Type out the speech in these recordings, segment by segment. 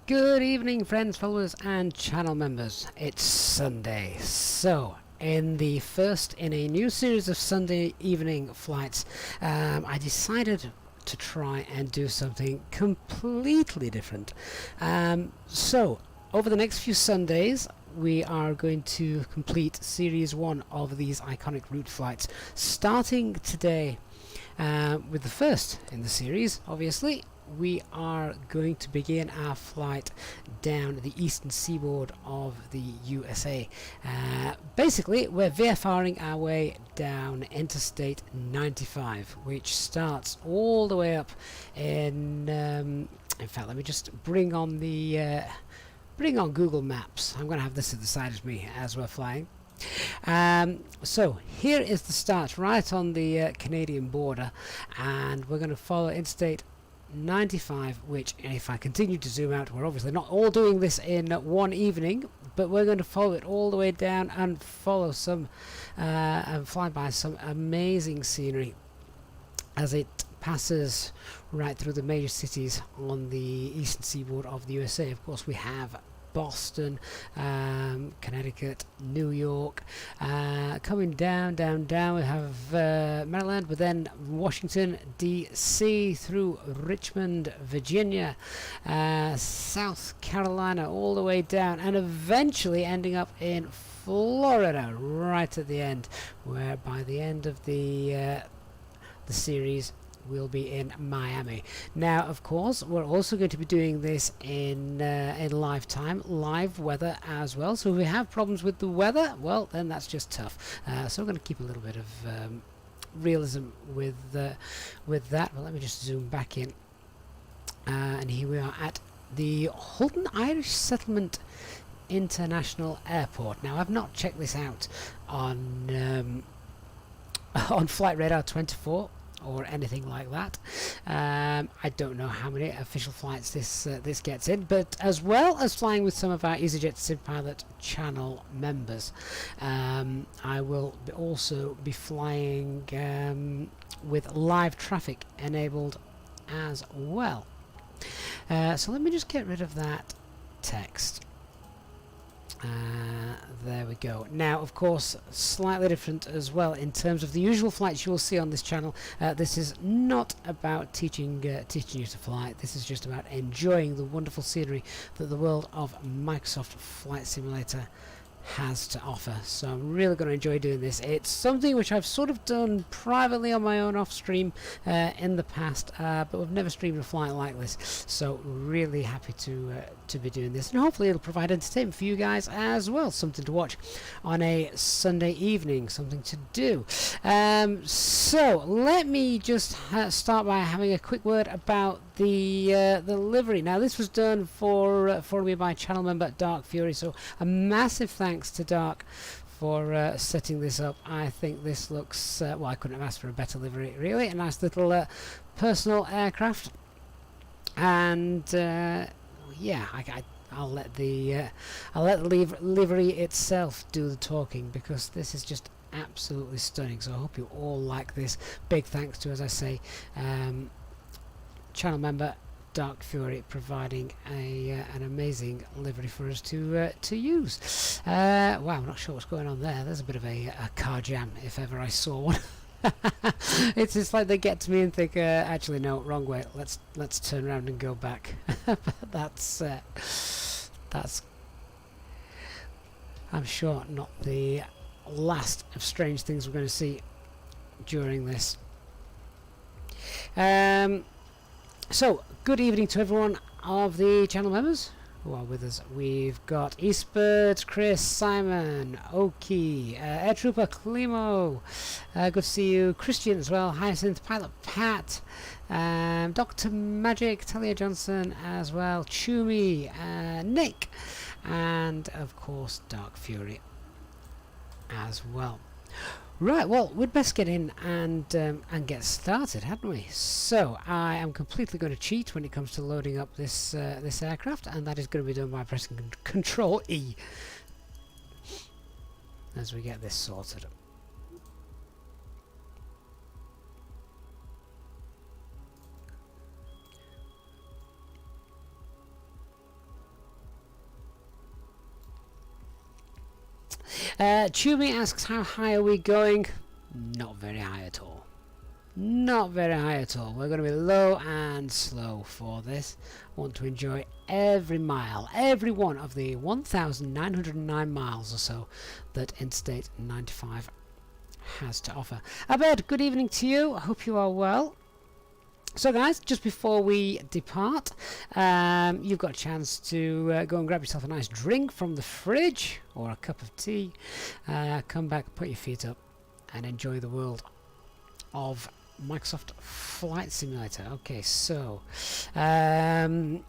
Good evening, friends, followers, and channel members. It's Sunday, so in the first in a new series of Sunday evening flights, I decided to try and do something completely different. So over the next few Sundays, we are going to complete Series 1 of these iconic route flights, starting today with the first in the series. Obviously, we are going to begin our flight down the eastern seaboard of the USA. Basically, we're VFRing our way down Interstate 95, which starts all the way up in fact, let me just bring on Google Maps. I'm going to have this to the side of me as we're flying. So here is the start, right on the Canadian border, and we're going to follow Interstate 95, which, if I continue to zoom out, we're obviously not all doing this in one evening, but we're going to follow it all the way down and follow some and fly by some amazing scenery as it passes right through the major cities on the eastern seaboard of the USA. Of course, we have Boston, Connecticut, New York, coming down. We have Maryland, but then Washington, D.C., through Richmond, Virginia, South Carolina, all the way down, and eventually ending up in Florida, right at the end, where by the end of the series, we'll be in Miami. Now, of course, we're also going to be doing this in live time, live weather as well. So if we have problems with the weather, well, then that's just tough. So we're going to keep a little bit of realism with that. Well, let me just zoom back in, and here we are at the Houlton Irish Settlement International Airport. Now, I've not checked this out on Flight Radar 24 or anything like that. I don't know how many official flights this gets in, but as well as flying with some of our EasyJet SimPilot channel members, I will also be flying with live traffic enabled as well. So let me just get rid of that text. There we go. Now, of course, slightly different as well in terms of the usual flights you will see on this channel. This is not about teaching you to fly. This is just about enjoying the wonderful scenery that the world of Microsoft Flight Simulator has to offer. So I'm really going to enjoy doing this. It's something which I've sort of done privately on my own off stream in the past, but we've never streamed a flight like this, so really happy to be doing this, and hopefully it'll provide entertainment for you guys as well, something to watch on a Sunday evening, something to do. So let me just start by having a quick word about the livery. Now, this was done for me by channel member Dark Fury, so a massive thanks to Dark for setting this up. I think this looks well, I couldn't have asked for a better livery, really. A nice little personal aircraft, and yeah, I'll let the livery itself do the talking, because this is just absolutely stunning. So I hope you all like this. Big thanks to, as I say, channel member Dark Fury, providing an amazing livery for us to use. Wow, I'm not sure what's going on there. There's a bit of a car jam, if ever I saw one. It's just like they get to me and think, actually no, wrong way. Let's turn around and go back. that's I'm sure not the last of strange things we're going to see during this. So, good evening to everyone of the channel members who are with us. We've got Eastbird, Chris, Simon, Oki, Air Trooper, Climo, good to see you, Christian as well, Hyacinth, Pilot Pat, Dr. Magic, Talia Johnson as well, Chumi, Nick, and of course Dark Fury as well. Right, well, we'd best get in and get started, hadn't we? So I am completely going to cheat when it comes to loading up this this aircraft, and that is going to be done by pressing Control E as we get this sorted. Chumi asks, how high are we going? Not very high at all. Not very high at all. We're going to be low and slow for this. Want to enjoy every mile, every one of the 1,909 miles or so that Interstate 95 has to offer. Abed, good evening to you. I hope you are well. So guys, just before we depart, you've got a chance to go and grab yourself a nice drink from the fridge or a cup of tea. Come back, put your feet up and enjoy the world of Microsoft Flight Simulator. Okay, so I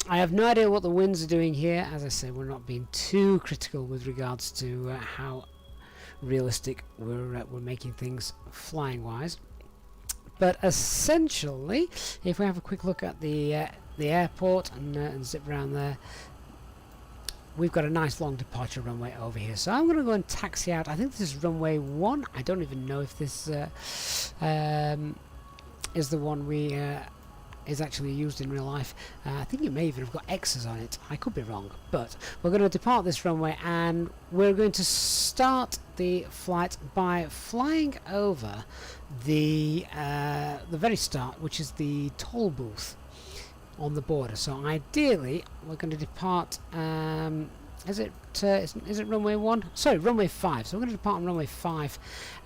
have no idea what the winds are doing here. As I say, we're not being too critical with regards to how realistic we're making things flying wise. But essentially, if we have a quick look at the airport and zip around there, we've got a nice long departure runway over here. So I'm going to go and taxi out. I think this is runway 1. I don't even know if this is the one we is actually used in real life. I think it may even have got X's on it. I could be wrong, but we're going to depart this runway and we're going to start the flight by flying over the very start, which is the toll booth on the border. So ideally we're going to depart is it runway 1? Sorry, runway 5. So we're going to depart on runway 5,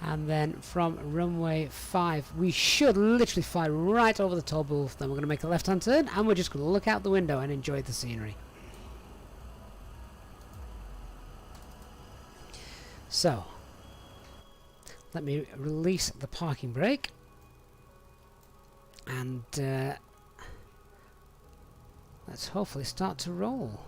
and then from runway 5 we should literally fly right over the toll booth. Then we're going to make a left hand turn and we're just going to look out the window and enjoy the scenery. So let me release the parking brake and let's hopefully start to roll.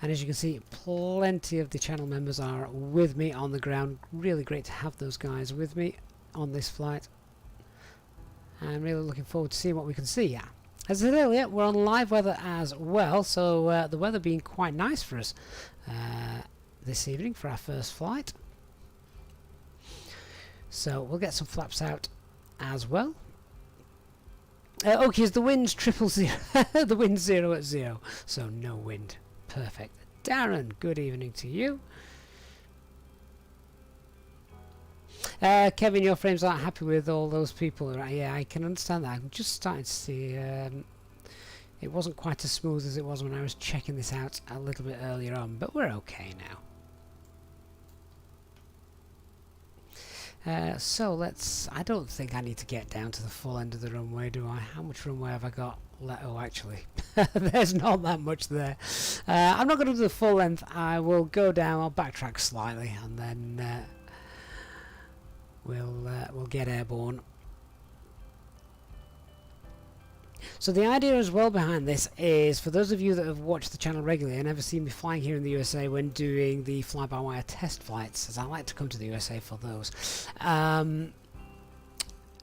And as you can see, plenty of the channel members are with me on the ground. Really great to have those guys with me on this flight. I'm really looking forward to seeing what we can see. Yeah. As I said earlier, we're on live weather as well, so the weather being quite nice for us this evening for our first flight. So we'll get some flaps out as well. Okay, the wind's 000. The wind's 0 at 0, so no wind. Perfect. Darren, good evening to you. Kevin, your frames aren't happy with all those people. Right? Yeah, I can understand that. I'm just starting to see it wasn't quite as smooth as it was when I was checking this out a little bit earlier on, but we're okay now. So let's... I don't think I need to get down to the full end of the runway, do I? How much runway have I got? Oh, actually, there's not that much there. I'm not going to do the full length. I will go down, I'll backtrack slightly, and then we'll get airborne. So the idea as well behind this is, for those of you that have watched the channel regularly and ever seen me flying here in the USA when doing the fly-by-wire test flights, as I like to come to the USA for those,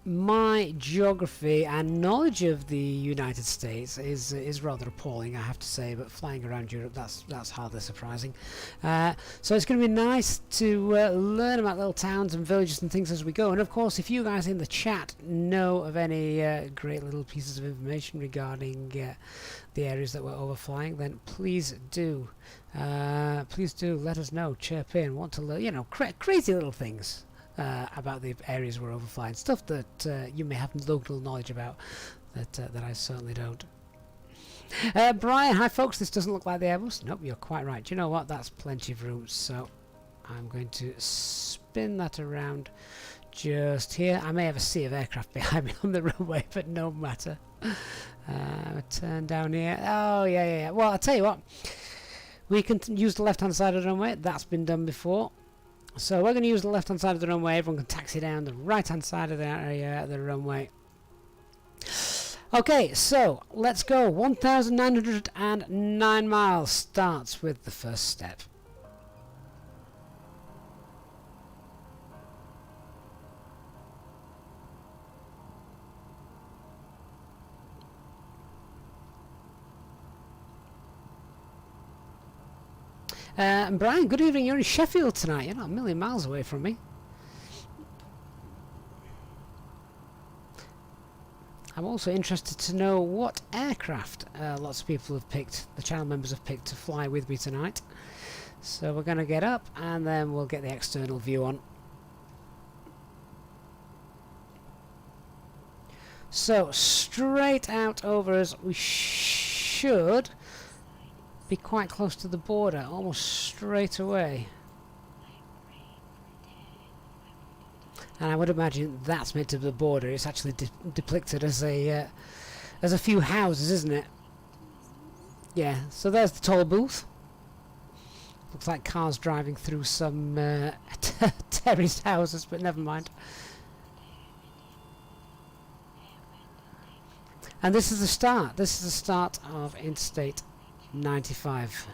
my geography and knowledge of the United States is rather appalling, I have to say, but flying around Europe, that's hardly surprising. So it's going to be nice to learn about little towns and villages and things as we go. And of course, if you guys in the chat know of any great little pieces of information regarding the areas that we're overflying, then please do let us know. Chirp in, want to learn, you know, crazy little things about the areas we're overflying, stuff that you may have local knowledge about that I certainly don't. Brian, hi folks, this doesn't look like the Airbus. Nope, you're quite right. Do you know what? That's plenty of room, so I'm going to spin that around just here. I may have a sea of aircraft behind me on the runway, but no matter. Turn down here. Oh, yeah. Well, I'll tell you what. We can use the left-hand side of the runway. That's been done before. So we're going to use the left-hand side of the runway. Everyone can taxi down the right-hand side of the runway. Okay, so let's go. 1,909 miles starts with the first step. And Brian, good evening. You're in Sheffield tonight. You're not a million miles away from me. I'm also interested to know what aircraft lots of people have picked, the channel members have picked to fly with me tonight. So we're going to get up and then we'll get the external view on. So straight out over us, we should be quite close to the border, almost straight away. And I would imagine that's meant to be the border. It's actually depicted as a few houses, isn't it? Yeah, so there's the toll booth. Looks like cars driving through some terraced houses, but never mind. And this is the start. This is the start of Interstate 95.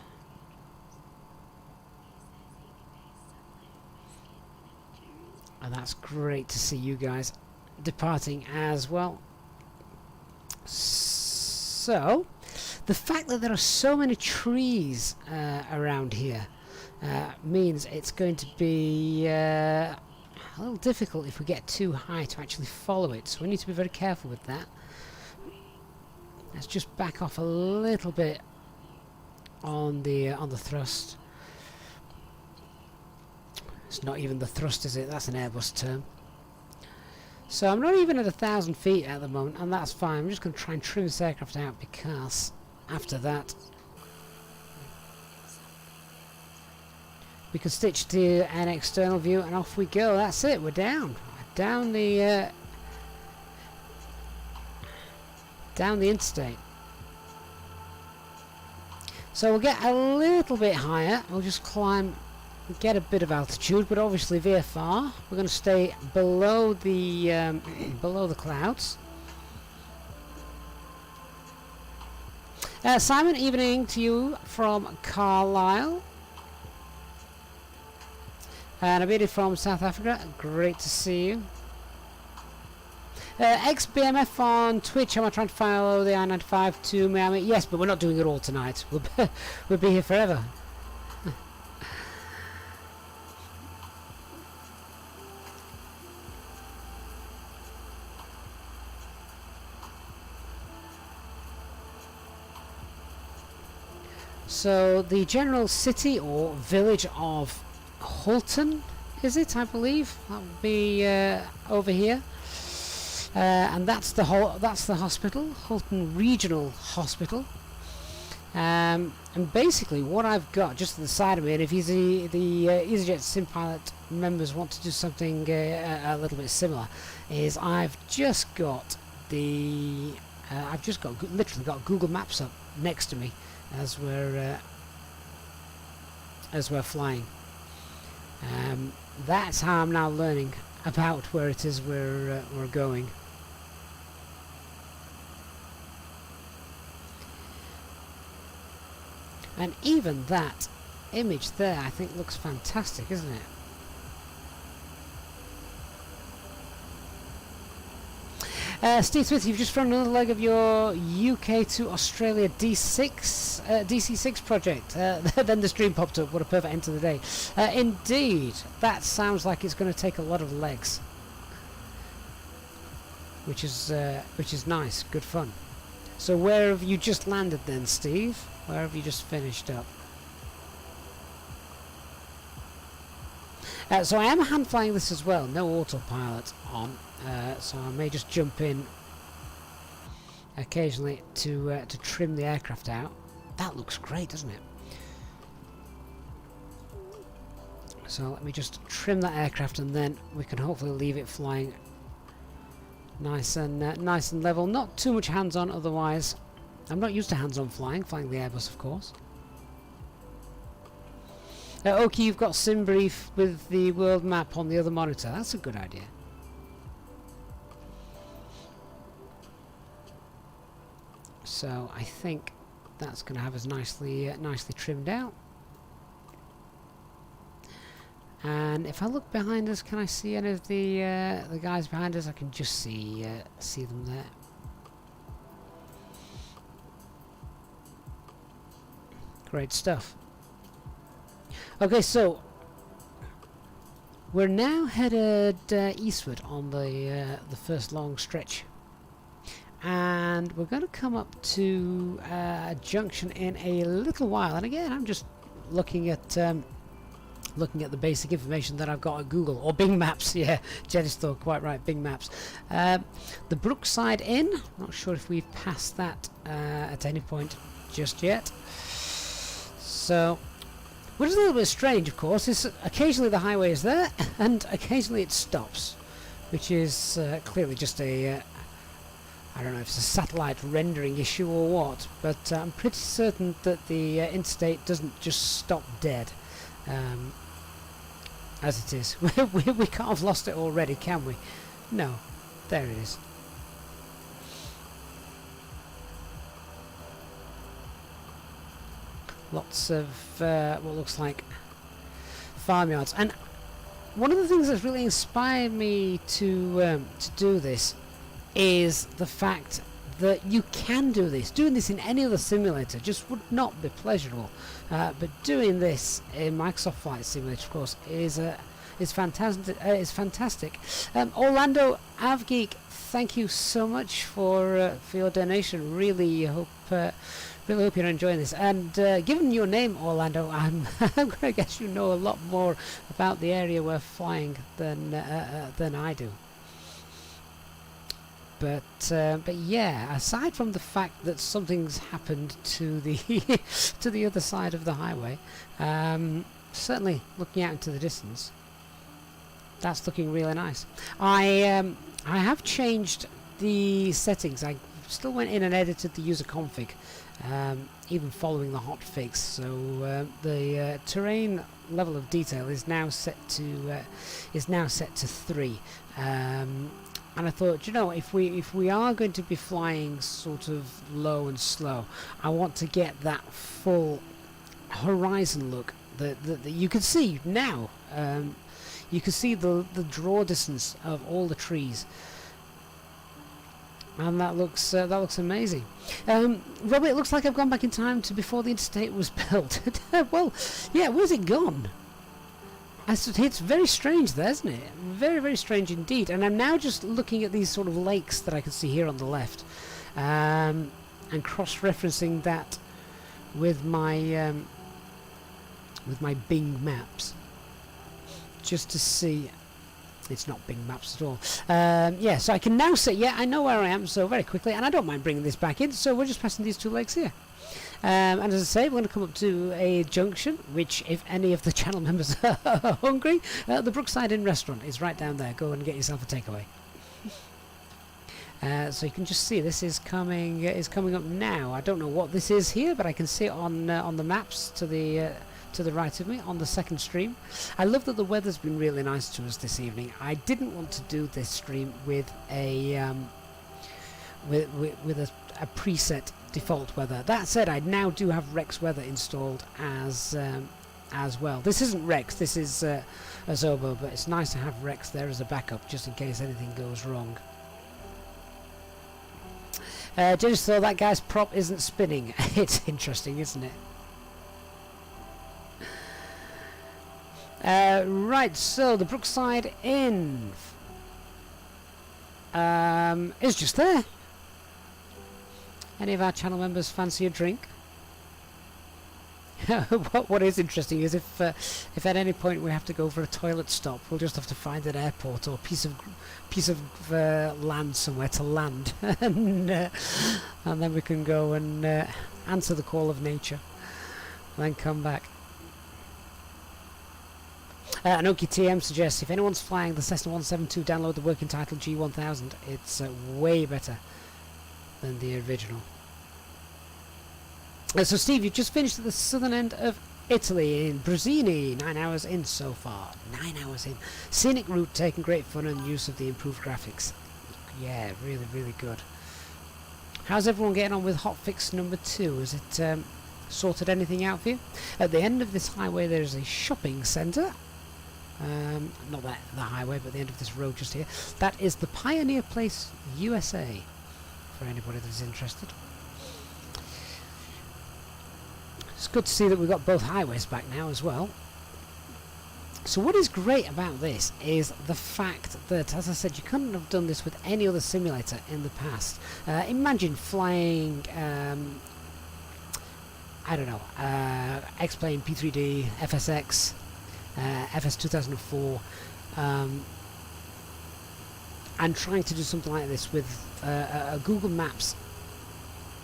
And that's great to see you guys departing as well. So, the fact that there are so many trees around here means it's going to be a little difficult if we get too high to actually follow it. So we need to be very careful with that. Let's just back off a little bit on the thrust. It's not even the thrust, is it? That's an Airbus term. So I'm not even at 1,000 feet at the moment, and that's fine. I'm just going to try and trim this aircraft out because after that we can stitch to an external view and off we go. That's it. We're down the interstate. So we'll get a little bit higher. We'll just climb, get a bit of altitude, but obviously VFR. We're going to stay below the below the clouds. Simon, evening to you from Carlisle. And Abidi from South Africa. Great to see you. XBMF on Twitch. Am I trying to follow the I-95 to Miami? Yes, but we're not doing it all tonight. We'll be here forever. So the general city or village of Houlton, is it? I believe that would be over here. And that's the hospital, Houlton Regional Hospital. And basically, what I've got just to the side of me, and if the EasyJet SimPilot members want to do something a little bit similar, is I've just got literally got Google Maps up next to me as we're flying. That's how I'm now learning about where it is we're going. And even that image there, I think, looks fantastic, isn't it? Steve Smith, you've just thrown another leg of your UK to Australia DC6 project. Then the stream popped up. What a perfect end to the day. Indeed, that sounds like it's going to take a lot of legs, which is nice, good fun. So where have you just landed then, Steve? Where have you just finished up? So I am hand flying this as well, no autopilot on, so I may just jump in occasionally to trim the aircraft out. That looks great, doesn't it? So let me just trim that aircraft and then we can hopefully leave it flying nice and level. Not too much hands-on, otherwise I'm not used to hands-on flying the Airbus, of course. Okay, you've got SimBrief with the world map on the other monitor. That's a good idea. So I think that's going to have us nicely trimmed out. And if I look behind us, can I see any of the guys behind us? I can just see them there. Great stuff. Okay, so we're now headed eastward on the first long stretch, and we're going to come up to a junction in a little while. And again, I'm just looking at the basic information that I've got at Google or Bing Maps. Yeah, Jen is still quite right, Bing Maps. The Brookside Inn, not sure if we've passed that at any point just yet. So, what is a little bit strange, of course, is occasionally the highway is there and occasionally it stops, which is clearly just a I don't know if it's a satellite rendering issue or what, but I'm pretty certain that the interstate doesn't just stop dead as it is. We can't have lost it already, can we? No, there it is. Lots of what looks like farmyards, and one of the things that's really inspired me to do this is the fact that you can do this. Doing this in any other simulator just would not be pleasurable, but doing this in Microsoft Flight Simulator, of course, is fantastic. Is fantastic. Orlando Avgeek, thank you so much for your donation. Really hope you're enjoying this. And given your name, Orlando, I'm going to guess you know a lot more about the area we're flying than I do. But yeah, aside from the fact that something's happened to the to the other side of the highway, certainly looking out into the distance, that's looking really nice. I have changed the settings. I still went in and edited the user config, even following the hotfix. So the terrain level of detail is now set to 3. And I thought, you know, if we are going to be flying sort of low and slow, I want to get that full horizon look that you can see now. You can see the draw distance of all the trees, and that looks amazing. Robert, it looks like I've gone back in time to before the interstate was built. Well, yeah, where's it gone? It's very strange there, isn't it? Very, very strange indeed. And I'm now just looking at these sort of lakes that I can see here on the left, and cross-referencing that with my Bing Maps, just to see. It's not Bing Maps at all. Yeah, so I can now say, yeah, I know where I am, so very quickly, and I don't mind bringing this back in, so we're just passing these two lakes here. And as I say, we're going to come up to a junction, which, if any of the channel members are hungry, the Brookside Inn restaurant is right down there. Go and get yourself a takeaway. So you can just see this is coming up now. I don't know what this is here, but I can see it on the maps to the right of me on the second stream. I love that the weather's been really nice to us this evening. I didn't want to do this stream with a a preset default weather. That said, I now do have Rex weather installed as well. This isn't Rex, this is Azobo, but it's nice to have Rex there as a backup just in case anything goes wrong. Just so that guy's prop isn't spinning. It's interesting, isn't it? Right, so the Brookside Inn is just there. Any of our channel members fancy a drink? What is interesting is if at any point we have to go for a toilet stop, we'll just have to find an airport or piece of land somewhere to land, and then we can go and answer the call of nature, and then come back. Anoki TM suggests if anyone's flying the Cessna 172, download the working title G1000. It's way better than the original. So Steve, you've just finished at the southern end of Italy in Brusini. 9 hours in so far. 9 hours in. Scenic route taken, great fun and use of the improved graphics. Yeah, really, really good. How's everyone getting on with hotfix number 2? Has it sorted anything out for you? At the end of this highway there is a shopping centre. Not that the highway, but the end of this road just here. That is the Pioneer Place USA, for anybody that's interested. It's good to see that we've got both highways back now as well. So what is great about this is the fact that, as I said, you couldn't have done this with any other simulator in the past. Imagine flying, I don't know, X-Plane, P3D, FSX, FS 2004, and trying to do something like this with a Google Maps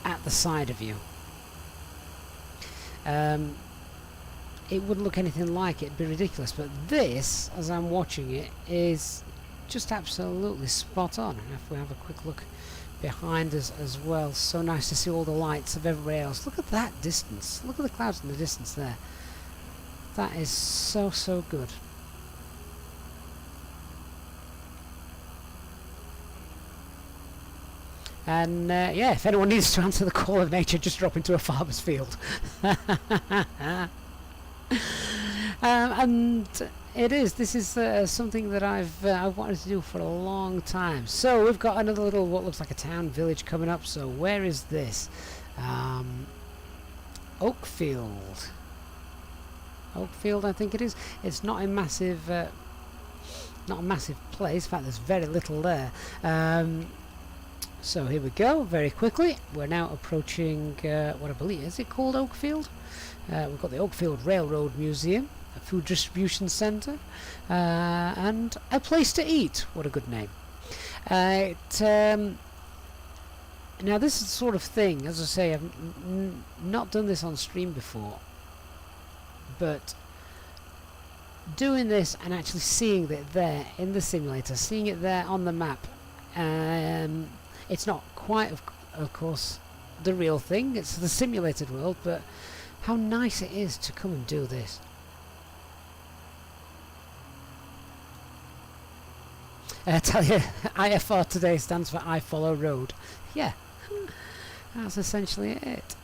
at the side of you. It wouldn't look anything like it. It'd be ridiculous. But this, as I'm watching it, is just absolutely spot on. And if we have a quick look behind us as well, so nice to see all the lights of everywhere else. Look at that distance. Look at the clouds in the distance there. That is so, so good. And yeah, if anyone needs to answer the call of nature, just drop into a farmer's field. And this is something that I've wanted to do for a long time. So we've got another little, what looks like a town village coming up. So where is this? Oakfield, I think it is. It's not a massive place. In fact, there's very little there. So here we go, very quickly. We're now approaching what I believe, is it called Oakfield? We've got the Oakfield Railroad Museum, a food distribution centre, and a place to eat. What a good name. Now this is the sort of thing, as I say, I've not done this on stream before, but doing this and actually seeing it there in the simulator, seeing it there on the map, it's not quite, of course, the real thing. It's the simulated world, but how nice it is to come and do this. I tell you, IFR today stands for I Follow Road. Yeah, that's essentially it.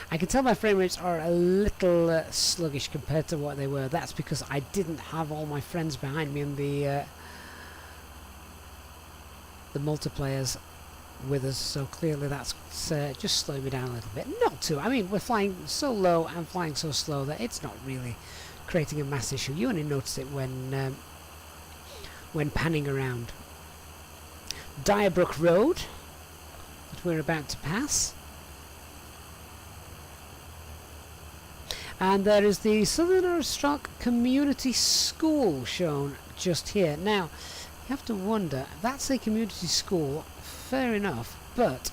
I can tell my frame rates are a little sluggish compared to what they were. That's because I didn't have all my friends behind me in the multiplayers with us, so clearly that's just slowing me down a little bit. Not too. I mean, we're flying so low and flying so slow that it's not really creating a mass issue. You only notice it when panning around. Diabrook Road that we're about to pass. And there is the Southern Aroostook Community School shown just here. Now, you have to wonder, that's a community school, fair enough, but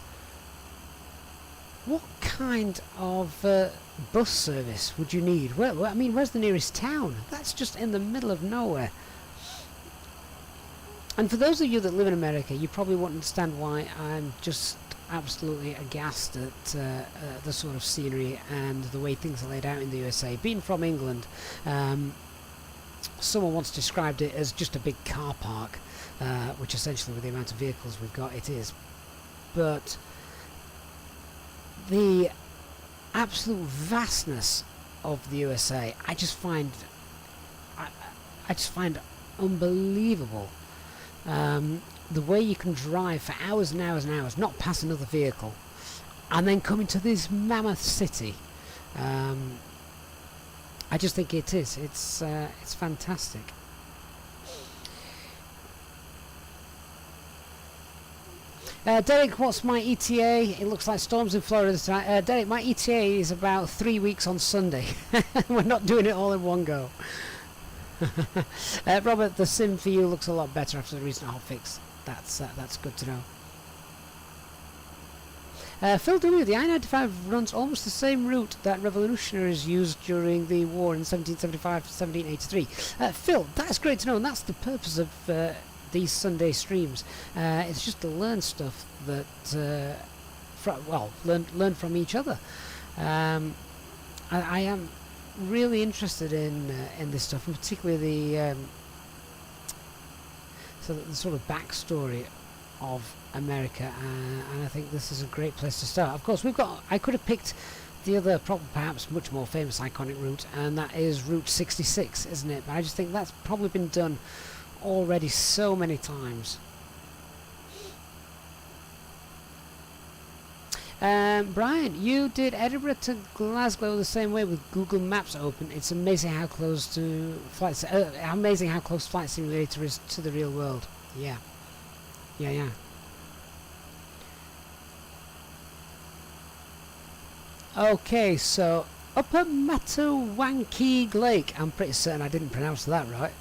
what kind of bus service would you need? Well, I mean, where's the nearest town? That's just in the middle of nowhere. And for those of you that live in America, you probably won't understand why I'm just absolutely aghast at the sort of scenery and the way things are laid out in the USA. Being from England, someone once described it as just a big car park, which essentially with the amount of vehicles we've got it is. But the absolute vastness of the USA, I just find unbelievable. The way you can drive for hours and hours and hours, not pass another vehicle, and then come into this mammoth city. I just think it is. It's fantastic. Derek, what's my ETA? It looks like storms in Florida tonight. Derek, my ETA is about 3 weeks on Sunday. We're not doing it all in one go. Robert, the sim for you looks a lot better after the recent hotfix. That's good to know. Phil W, the I-95 runs almost the same route that revolutionaries used during the war in 1775 to 1783. Phil, that's great to know, and that's the purpose of these Sunday streams. It's just to learn stuff that, learn from each other. I am really interested in this stuff, and particularly the sort of backstory of America, and I think this is a great place to start. Of course, I could have picked the other, perhaps much more famous iconic route, and that is Route 66, isn't it? But I just think that's probably been done already so many times. Brian, you did Edinburgh to Glasgow the same way with Google Maps open. It's amazing how close to flights. Amazing how close Flight Simulator is to the real world. Yeah, yeah. Okay, so Upper Mattawankeag Lake. I'm pretty certain I didn't pronounce that right.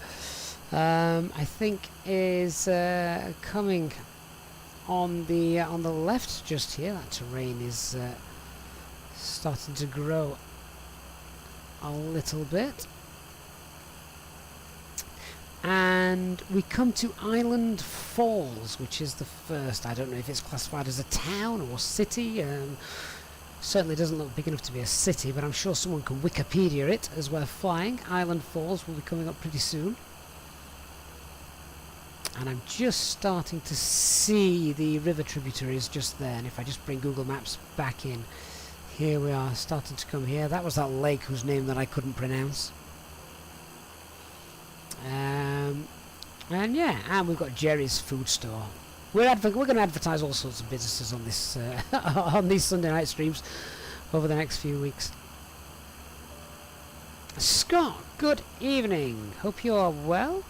I think is coming on the left just here. That terrain is starting to grow a little bit, and we come to Island Falls, which is the first. I don't know if it's classified as a town or city. Certainly doesn't look big enough to be a city, but I'm sure someone can Wikipedia it as we're flying. Island Falls will be coming up pretty soon. And I'm just starting to see the river tributaries just there. And if I just bring Google Maps back in, here we are, starting to come here. That was that lake whose name that I couldn't pronounce. And yeah, and we've got Jerry's food store. We're going to advertise all sorts of businesses on this on these Sunday night streams over the next few weeks. Scott, good evening. Hope you are well.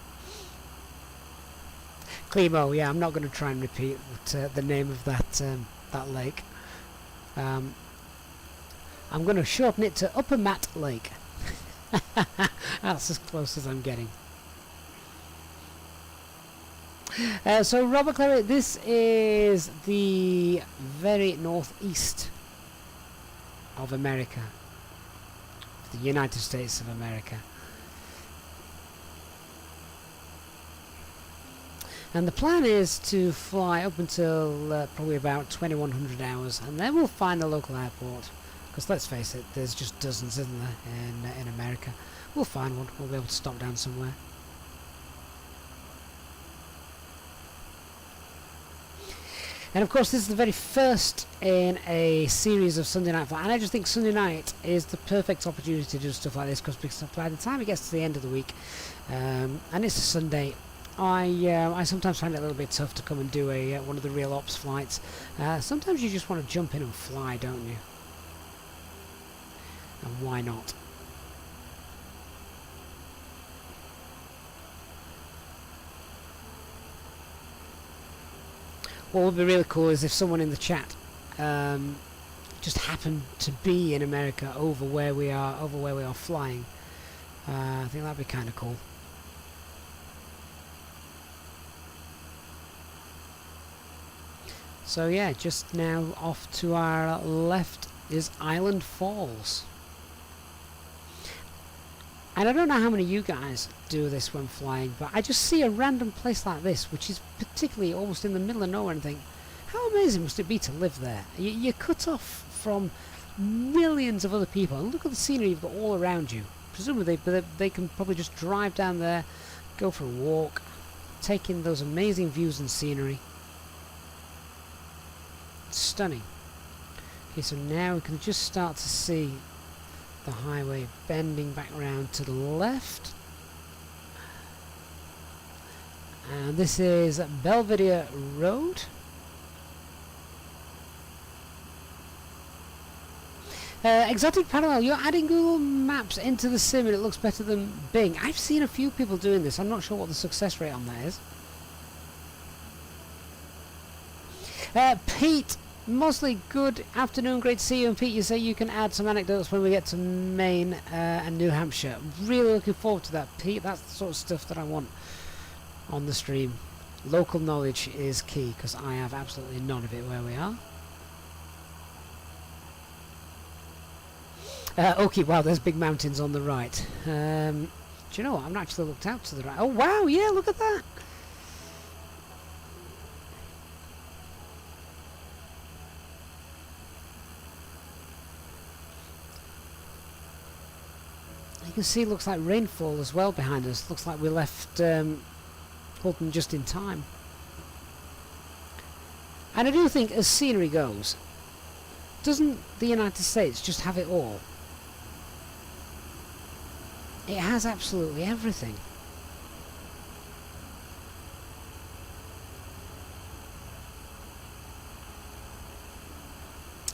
Clemo, yeah, I'm not going to try and repeat the name of that lake. I'm going to shorten it to Upper Matt Lake. That's as close as I'm getting. So Robert Clary, this is the very northeast of America, the United States of America. And the plan is to fly up until probably about 2100 hours, and then we'll find a local airport. Because let's face it, there's just dozens, isn't there, in America. We'll find one. We'll be able to stop down somewhere. And of course, this is the very first in a series of Sunday night flights, and I just think Sunday night is the perfect opportunity to do stuff like this, because by the time it gets to the end of the week, and it's a Sunday, I sometimes find it a little bit tough to come and do one of the real ops flights. Sometimes you just want to jump in and fly, don't you? And why not? What would be really cool is if someone in the chat just happened to be in America over where we are flying. I think that'd be kind of cool. So yeah, just now off to our left is Island Falls. And I don't know how many of you guys do this when flying, but I just see a random place like this, which is particularly almost in the middle of nowhere, and think, how amazing must it be to live there? You're cut off from millions of other people, and look at the scenery you've got all around you. Presumably they can probably just drive down there, go for a walk, take in those amazing views and scenery. It's stunning. Okay, so now we can just start to see the highway bending back round to the left, and this is Belvedere Road. Exotic Parallel, you're adding Google Maps into the sim and it looks better than Bing. I've seen a few people doing this. I'm not sure what the success rate on that is. Pete Mosley, good afternoon, great to see you. And Pete, you say you can add some anecdotes when we get to Maine and New Hampshire. Really looking forward to that, Pete. That's the sort of stuff that I want on the stream. Local knowledge is key, because I have absolutely none of it where we are. Okay, wow, there's big mountains on the right. Do you know what? I've not actually looked out to the right. Oh, wow, yeah, look at that. You can see it looks like rainfall as well behind us. Looks like we left Houlton just in time. And I do think, as scenery goes, doesn't the United States just have it all? It has absolutely everything.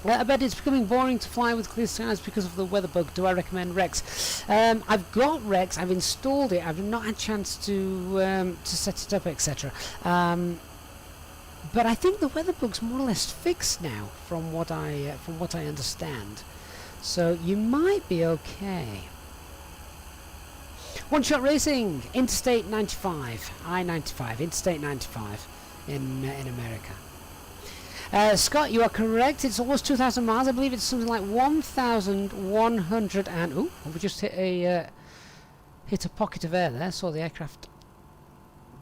I bet it's becoming boring to fly with clear skies because of the weather bug. Do I recommend Rex? I've got Rex. I've installed it. I've not had a chance to set it up, etc. But I think the weather bug's more or less fixed now, from what I understand. So you might be okay. One Shot Racing, Interstate 95, I-95, Interstate 95 in America. Scott, you are correct. It's almost 2,000 miles. I believe it's something like 1,100 and... Ooh, we just hit a pocket of air there. Saw the aircraft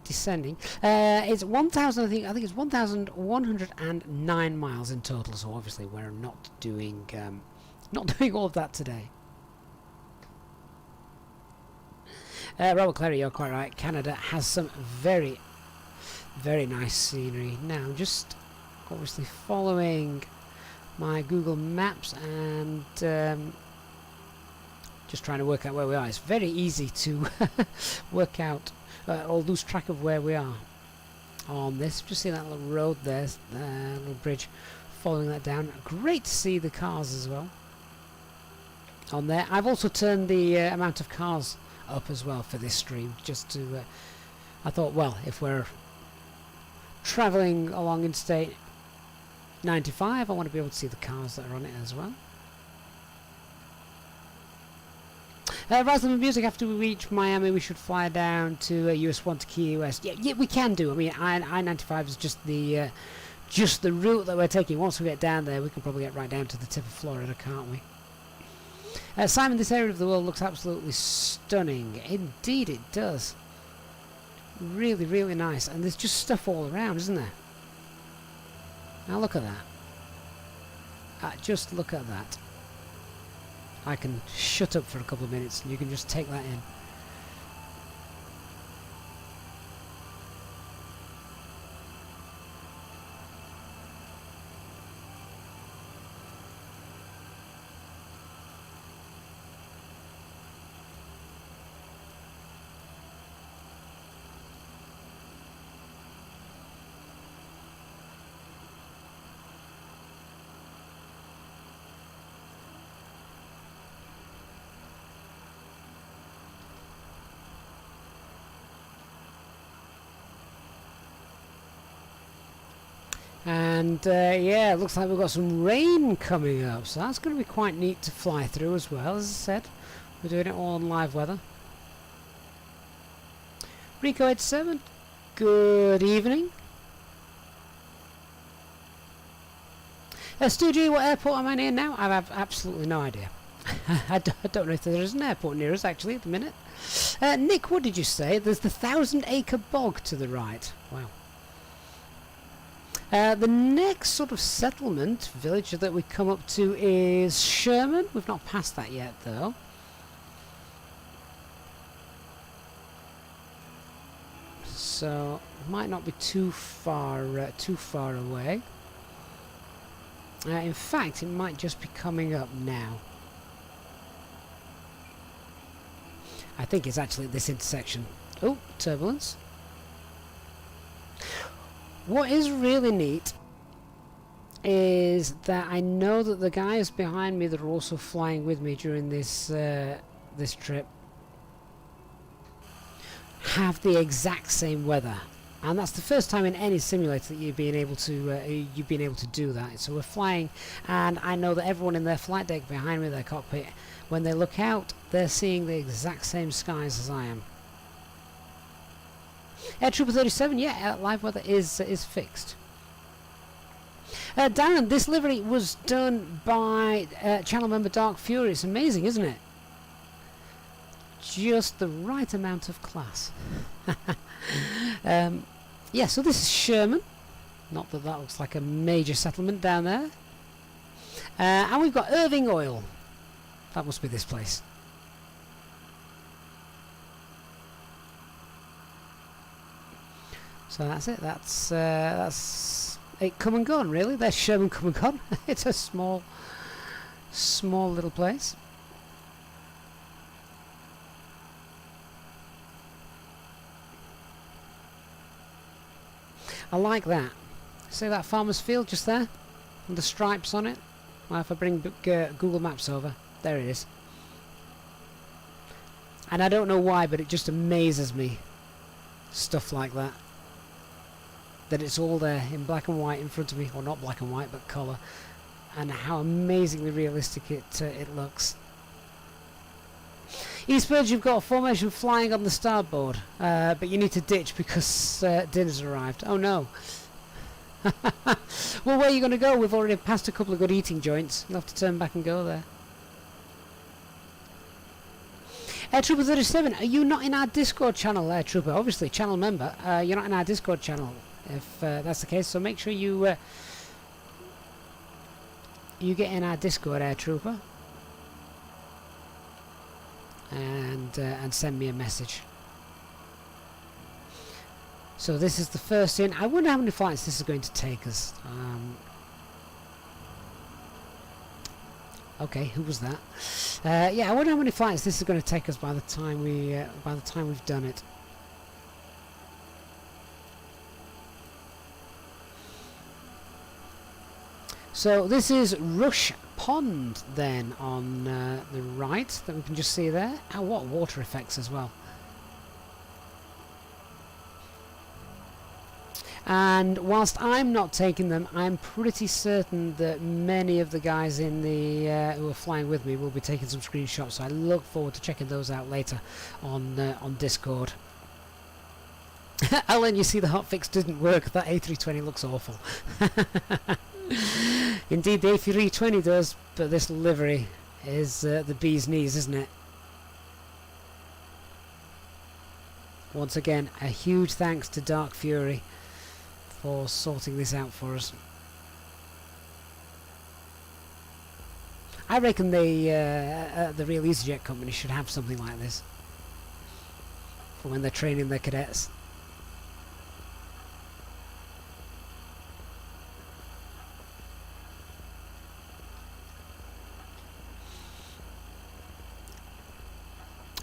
descending. It's 1,000. I think it's 1,109 miles in total. So obviously we're not doing all of that today. Robert Clary, you're quite right. Canada has some very, very nice scenery. Now, just obviously following my Google Maps and just trying to work out where we are. It's very easy to work out or lose track of where we are on this. Just see that little road there, little bridge, following that down. Great to see the cars as well on there. I've also turned the amount of cars up as well for this stream, just to I thought, well, if we're travelling along Interstate 95, I want to be able to see the cars that are on it as well. Razzling Music, after we reach Miami, we should fly down to US 1 to Key West. Yeah, we can do. I mean, I-95 is just the route that we're taking. Once we get down there, we can probably get right down to the tip of Florida, can't we? Simon, this area of the world looks absolutely stunning. Indeed it does. Really, really nice. And there's just stuff all around, isn't there? Now look at that. Just look at that. I can shut up for a couple of minutes and you can just take that in. And yeah, it looks like we've got some rain coming up, so that's going to be quite neat to fly through as well. As I said, we're doing it all on live weather. Rico 87, good evening. Stu G, what airport am I near now? I have absolutely no idea. I don't know if there is an airport near us actually at the minute. Nick, what did you say? There's the 1,000-acre bog to the right. Wow. The next sort of settlement village that we come up to is Sherman. We've not passed that yet, though. So might not be too far away. In fact, it might just be coming up now. I think it's actually at this intersection. Oh, turbulence. What is really neat is that I know that the guys behind me that are also flying with me during this this trip have the exact same weather, and that's the first time in any simulator that you've been able to do that. So we're flying, and I know that everyone in their flight deck behind me, their cockpit, when they look out, they're seeing the exact same skies as I am. Air Trooper 37, yeah, live weather is fixed. Darren, this livery was done by channel member Dark Fury. It's amazing, isn't it? Just the right amount of class. Yeah, so this is Sherman. Not that that looks like a major settlement down there. And we've got Irving Oil. That must be this place. So that's it. That's it. Come and gone, really. There's Sherman come and gone. It's a small little place. I like that. See that farmer's field just there? With the stripes on it? Well, if I bring Google Maps over, there it is. And I don't know why, but it just amazes me. Stuff like that. That it's all there in black and white in front of me. Or not black and white, but colour. And how amazingly realistic it looks. Eastwards, you've got a formation flying on the starboard. But you need to ditch because dinner's arrived. Oh no. Well, where are you going to go? We've already passed a couple of good eating joints. You'll have to turn back and go there. Air Trooper 37, are you not in our Discord channel, Air Trooper? Obviously, channel member. You're not in our Discord channel, if that's the case. So make sure you you get in our Discord, Air Trooper, and send me a message. So this is the first in. I wonder how many flights this is going to take us. Okay, who was that? Yeah, I wonder how many flights this is going to take us by the time we've done it. So this is Rush Pond then on the right that we can just see there. Oh, what water effects as well. And whilst I'm not taking them, I'm pretty certain that many of the guys in the who are flying with me will be taking some screenshots. So I look forward to checking those out later on Discord. Alan, you see the hotfix didn't work. That A320 looks awful. Indeed, the A320 does, but this livery is the bee's knees, isn't it? Once again, a huge thanks to Dark Fury for sorting this out for us. I reckon the real EasyJet company should have something like this for when they're training their cadets.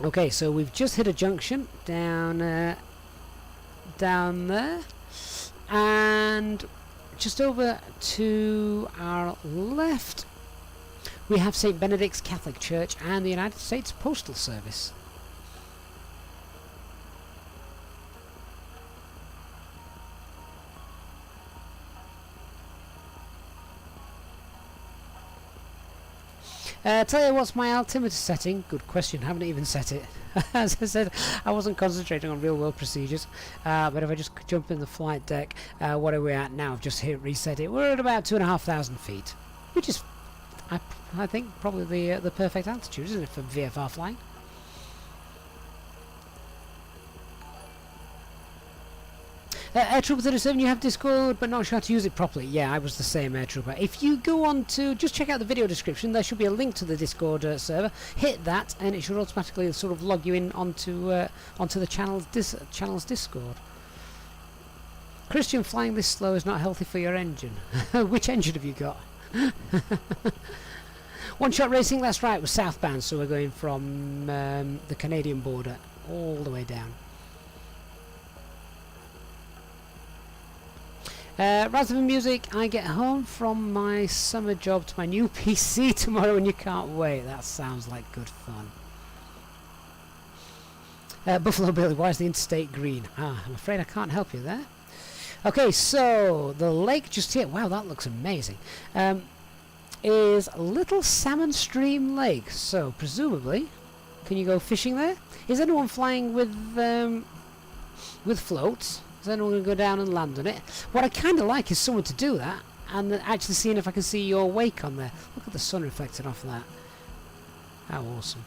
Okay, so we've just hit a junction down there, and just over to our left we have St. Benedict's Catholic Church and the United States Postal Service. Tell you what's my altimeter setting? Good question, haven't even set it. As I said, I wasn't concentrating on real world procedures, but if I just jump in the flight deck, what are we at now? I've just hit reset it. We're at about 2,500 feet, which is, I think, probably the perfect altitude, isn't it, for VFR flying? Air Trooper 37, you have Discord but not sure how to use it properly. Yeah, I was the same, Air Trooper. If you go on to, just check out the video description, there should be a link to the Discord server. Hit that and it should automatically sort of log you in onto the channel's Discord. Christian, flying this slow is not healthy for your engine. Which engine have you got? One Shot Racing, that's right, was southbound, so we're going from the Canadian border all the way down. Raspberry Music, I get home from my summer job to my new PC tomorrow and you can't wait. That sounds like good fun. Buffalo Billy, why is the interstate green? I'm afraid I can't help you there. Okay, so the lake just here, wow, that looks amazing, is Little Salmon Stream Lake. So presumably, can you go fishing there? Is anyone flying with floats? Is anyone going to go down and land on it? What I kind of like is someone to do that and then actually seeing if I can see your wake on there. Look at the sun reflected off that. How awesome.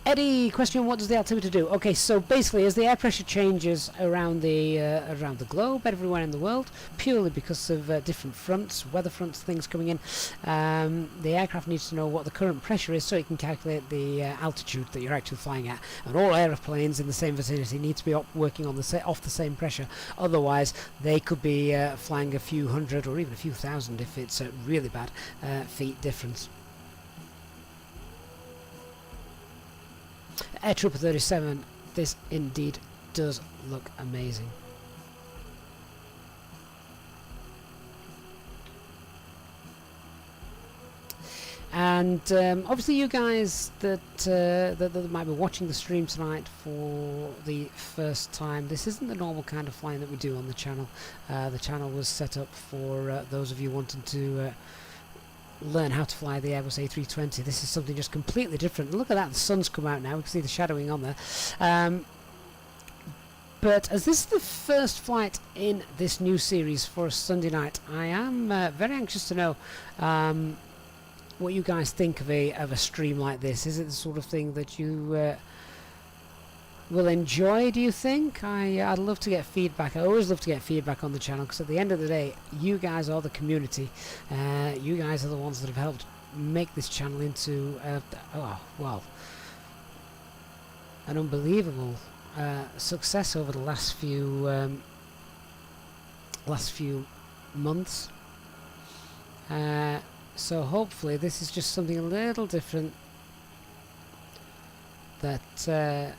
Eddie, question, what does the altimeter do? Okay, so basically as the air pressure changes around the globe, everywhere in the world, purely because of different fronts, weather fronts, things coming in, the aircraft needs to know what the current pressure is so it can calculate the altitude that you're actually flying at. And all aeroplanes in the same vicinity need to be working on off the same pressure, otherwise they could be flying a few hundred or even a few thousand if it's really bad feet difference. Air Trooper 37, this indeed does look amazing. And obviously you guys that might be watching the stream tonight for the first time, this isn't the normal kind of flying that we do on the channel. The channel was set up for those of you wanting to learn how to fly the Airbus A320. This is something just completely different. Look at that, the sun's come out now, we can see the shadowing on there. But as this is the first flight in this new series for a Sunday night, I am very anxious to know what you guys think of a stream like this. Is it the sort of thing that you will enjoy, do you think? I'd love to get feedback. I always love to get feedback on the channel, because at the end of the day, you guys are the community. You guys are the ones that have helped make this channel into well, an unbelievable success over the last few months. So hopefully this is just something a little different that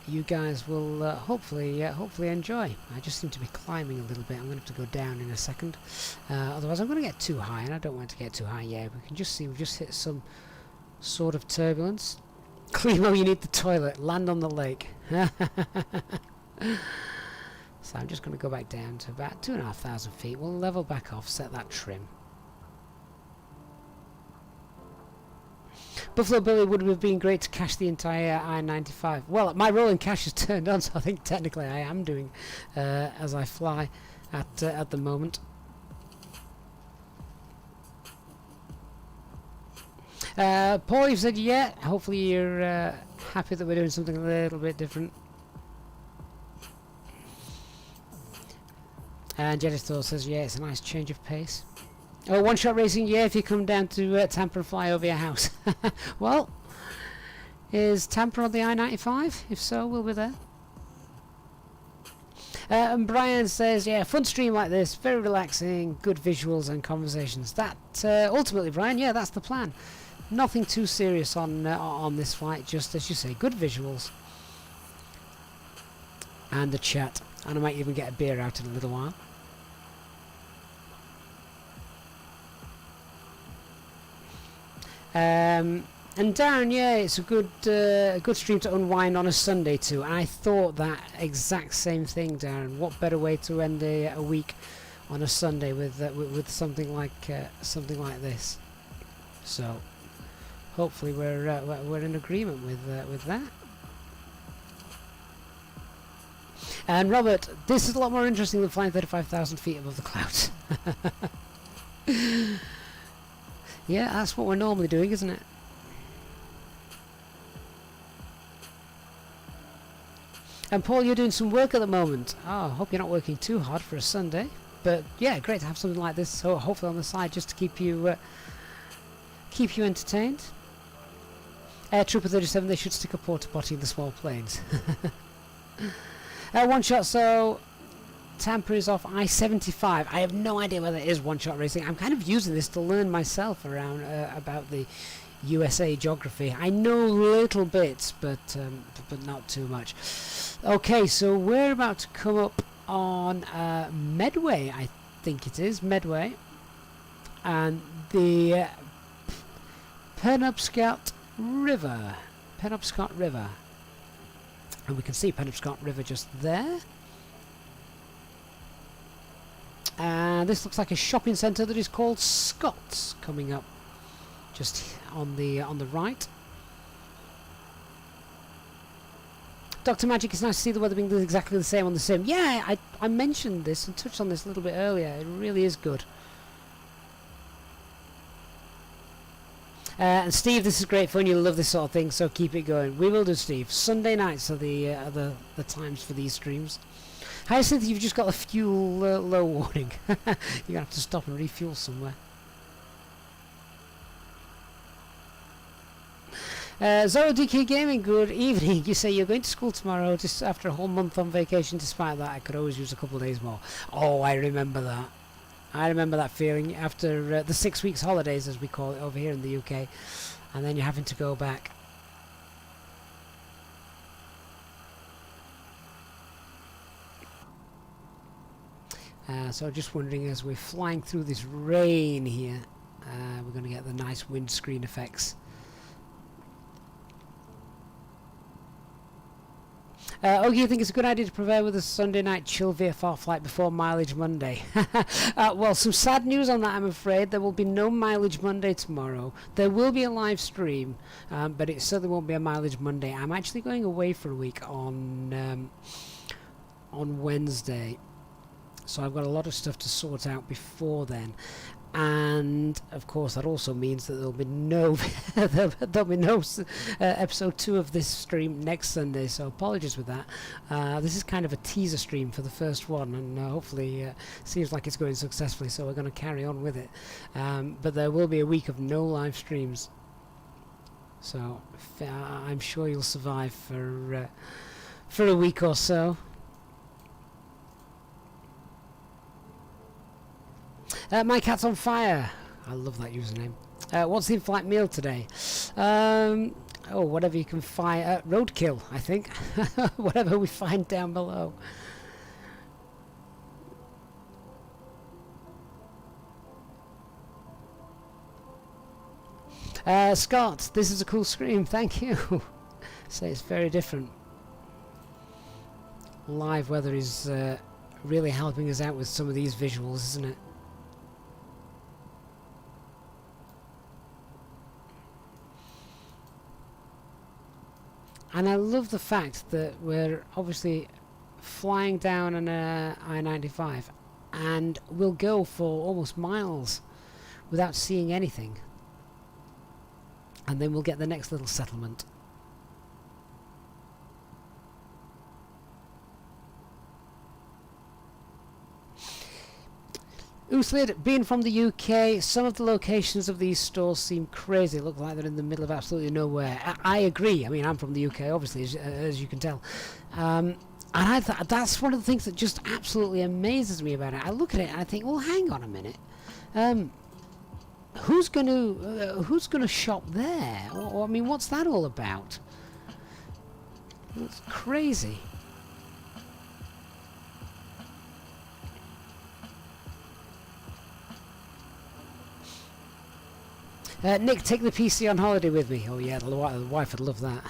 you guys will hopefully enjoy. I just seem to be climbing a little bit. I'm going to have to go down in a second, otherwise I'm going to get too high, and I don't want to get too high. Yeah, we can just see we've just hit some sort of turbulence. Clemo, you need the toilet. Land on the lake. So I'm just going to go back down to about 2,500 feet. We'll level back off, set that trim. Buffalo Billy, would have been great to cache the entire I-95. Well, my rolling cache is turned on, so I think technically I am doing as I fly at the moment. Paul, you've said yeah. Hopefully you're happy that we're doing something a little bit different. And Jedithor says yeah, it's a nice change of pace. Oh, one-shot racing, yeah, if you come down to Tampa and fly over your house. Well, is Tampa on the I-95? If so, we'll be there. And Brian says, yeah, fun stream like this, very relaxing, good visuals and conversations. That, ultimately, Brian, yeah, that's the plan. Nothing too serious on this flight, just, as you say, good visuals. And the chat. And I might even get a beer out in a little while. And Darren, yeah, it's a good stream to unwind on a Sunday too. I thought that exact same thing, Darren. What better way to end a week on a Sunday with something like this? So hopefully we're in agreement with that. And Robert, this is a lot more interesting than flying 35,000 feet above the clouds. Yeah, that's what we're normally doing, isn't it? And Paul, you're doing some work at the moment. Oh, I hope you're not working too hard for a Sunday. But yeah, great to have something like this, so hopefully on the side, just to keep you entertained. Air Trooper 37, they should stick a porta potty in the small planes. One shot, so Tampa is off I-75. I have no idea whether it is one-shot racing. I'm kind of using this to learn myself around about the USA geography. I know little bits, but not too much. Okay, so we're about to come up on Medway, I think it is, Medway. And the Penobscot River. Penobscot River. And we can see Penobscot River just there. And this looks like a shopping centre that is called Scott's, coming up just on the right. Dr. Magic, it's nice to see the weather being exactly the same on the sim. Yeah, I mentioned this and touched on this a little bit earlier. It really is good. And Steve, this is great fun. You'll love this sort of thing, so keep it going. We will do, Steve. Sunday nights are the times for these streams. Hyacinth, you've just got a fuel low warning. You're going to have to stop and refuel somewhere. Zoro DK Gaming, good evening. You say you're going to school tomorrow just after a whole month on vacation. Despite that, I could always use a couple of days more. Oh, I remember that. I remember that feeling after the 6 weeks holidays, as we call it over here in the UK. And then you're having to go back. So just wondering, as we're flying through this rain here, We're going to get the nice windscreen effects. Okay, I think it's a good idea to prepare with a Sunday night chill VFR flight before Mileage Monday. Well, some sad news on that, I'm afraid. There will be no Mileage Monday tomorrow. There will be a live stream, but it certainly won't be a Mileage Monday. I'm actually going away for a week on Wednesday, so I've got a lot of stuff to sort out before then. And of course that also means that there'll be no episode 2 of this stream next Sunday, so apologies with that. This is kind of a teaser stream for the first one, and hopefully seems like it's going successfully, so we're going to carry on with it. But there will be a week of no live streams, so I'm sure you'll survive for a week or so. My cat's on fire. I love that username. What's the in-flight meal today? Whatever you can find. Roadkill, I think. Whatever we find down below. Scott, this is a cool scream. Thank you. So it's very different. Live weather is really helping us out with some of these visuals, isn't it? And I love the fact that we're obviously flying down an I-95 and we'll go for almost miles without seeing anything. And then we'll get the next little settlement. Uslid, being from the UK, some of the locations of these stores seem crazy. Look like they're in the middle of absolutely nowhere. I agree. I mean, I'm from the UK, obviously, as you can tell. And that's one of the things that just absolutely amazes me about it. I look at it and I think, well, hang on a minute. Who's gonna shop there? Or I mean, what's that all about? It's crazy. Nick, take the PC on holiday with me. Oh yeah, the wife would love that.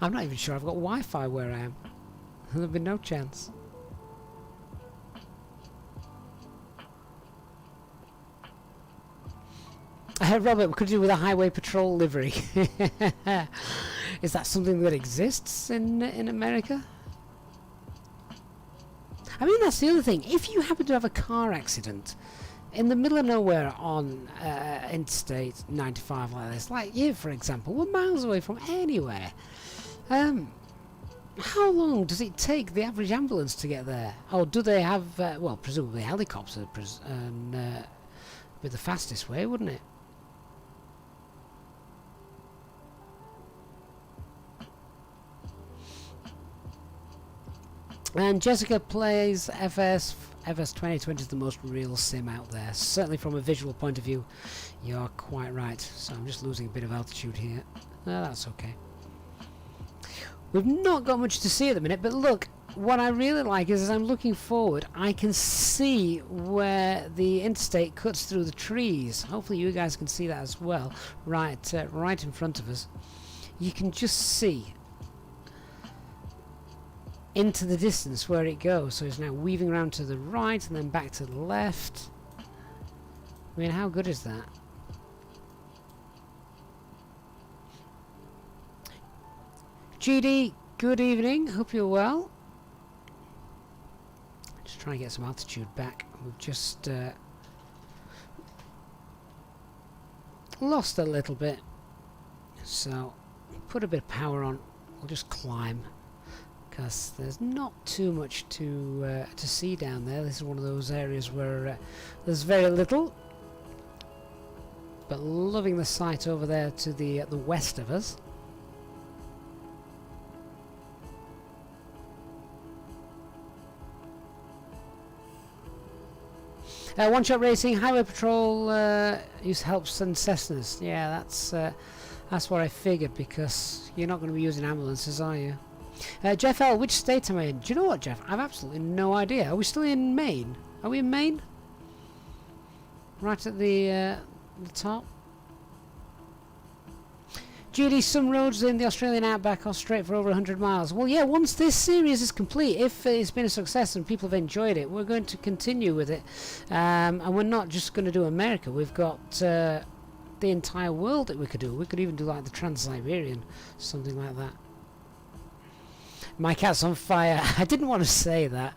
I'm not even sure I've got Wi-Fi where I am. There'll be no chance. Robert, we could do with a highway patrol livery. Is that something that exists in America? I mean, that's the other thing. If you happen to have a car accident in the middle of nowhere on Interstate 95 like this, like you, for example, we're miles away from anywhere. How long does it take the average ambulance to get there? Or do they have, well, presumably helicopters, be the fastest way, wouldn't it? And Jessica plays FS 2020 is the most real sim out there. Certainly from a visual point of view, you're quite right. So I'm just losing a bit of altitude here. No, that's okay. We've not got much to see at the minute, but look, what I really like is as I'm looking forward, I can see where the interstate cuts through the trees. Hopefully you guys can see that as well, right in front of us. You can just see into the distance where it goes. So it's now weaving around to the right and then back to the left. I mean, how good is that? GD, good evening, hope you're well. Just trying to get some altitude back. We've just lost a little bit, so put a bit of power on. We'll just climb because there's not too much to see down there. This is one of those areas where there's very little, but loving the sight over there to the west of us. One Shot Racing, Highway Patrol use helps and Cessnas. Yeah, that's what I figured, because you're not going to be using ambulances, are you? Jeff L, which state am I in? Do you know what, Jeff? I've absolutely no idea. Are we still in Maine? Are we in Maine? right at the top. GD, some roads in the Australian outback are straight for over 100 miles. Well, yeah, once this series is complete, if it's been a success and people have enjoyed it, we're going to continue with it. And we're not just going to do America. We've got the entire world that we could do. We could even do like the Trans-Siberian, something like that. My cat's on fire. I didn't want to say that.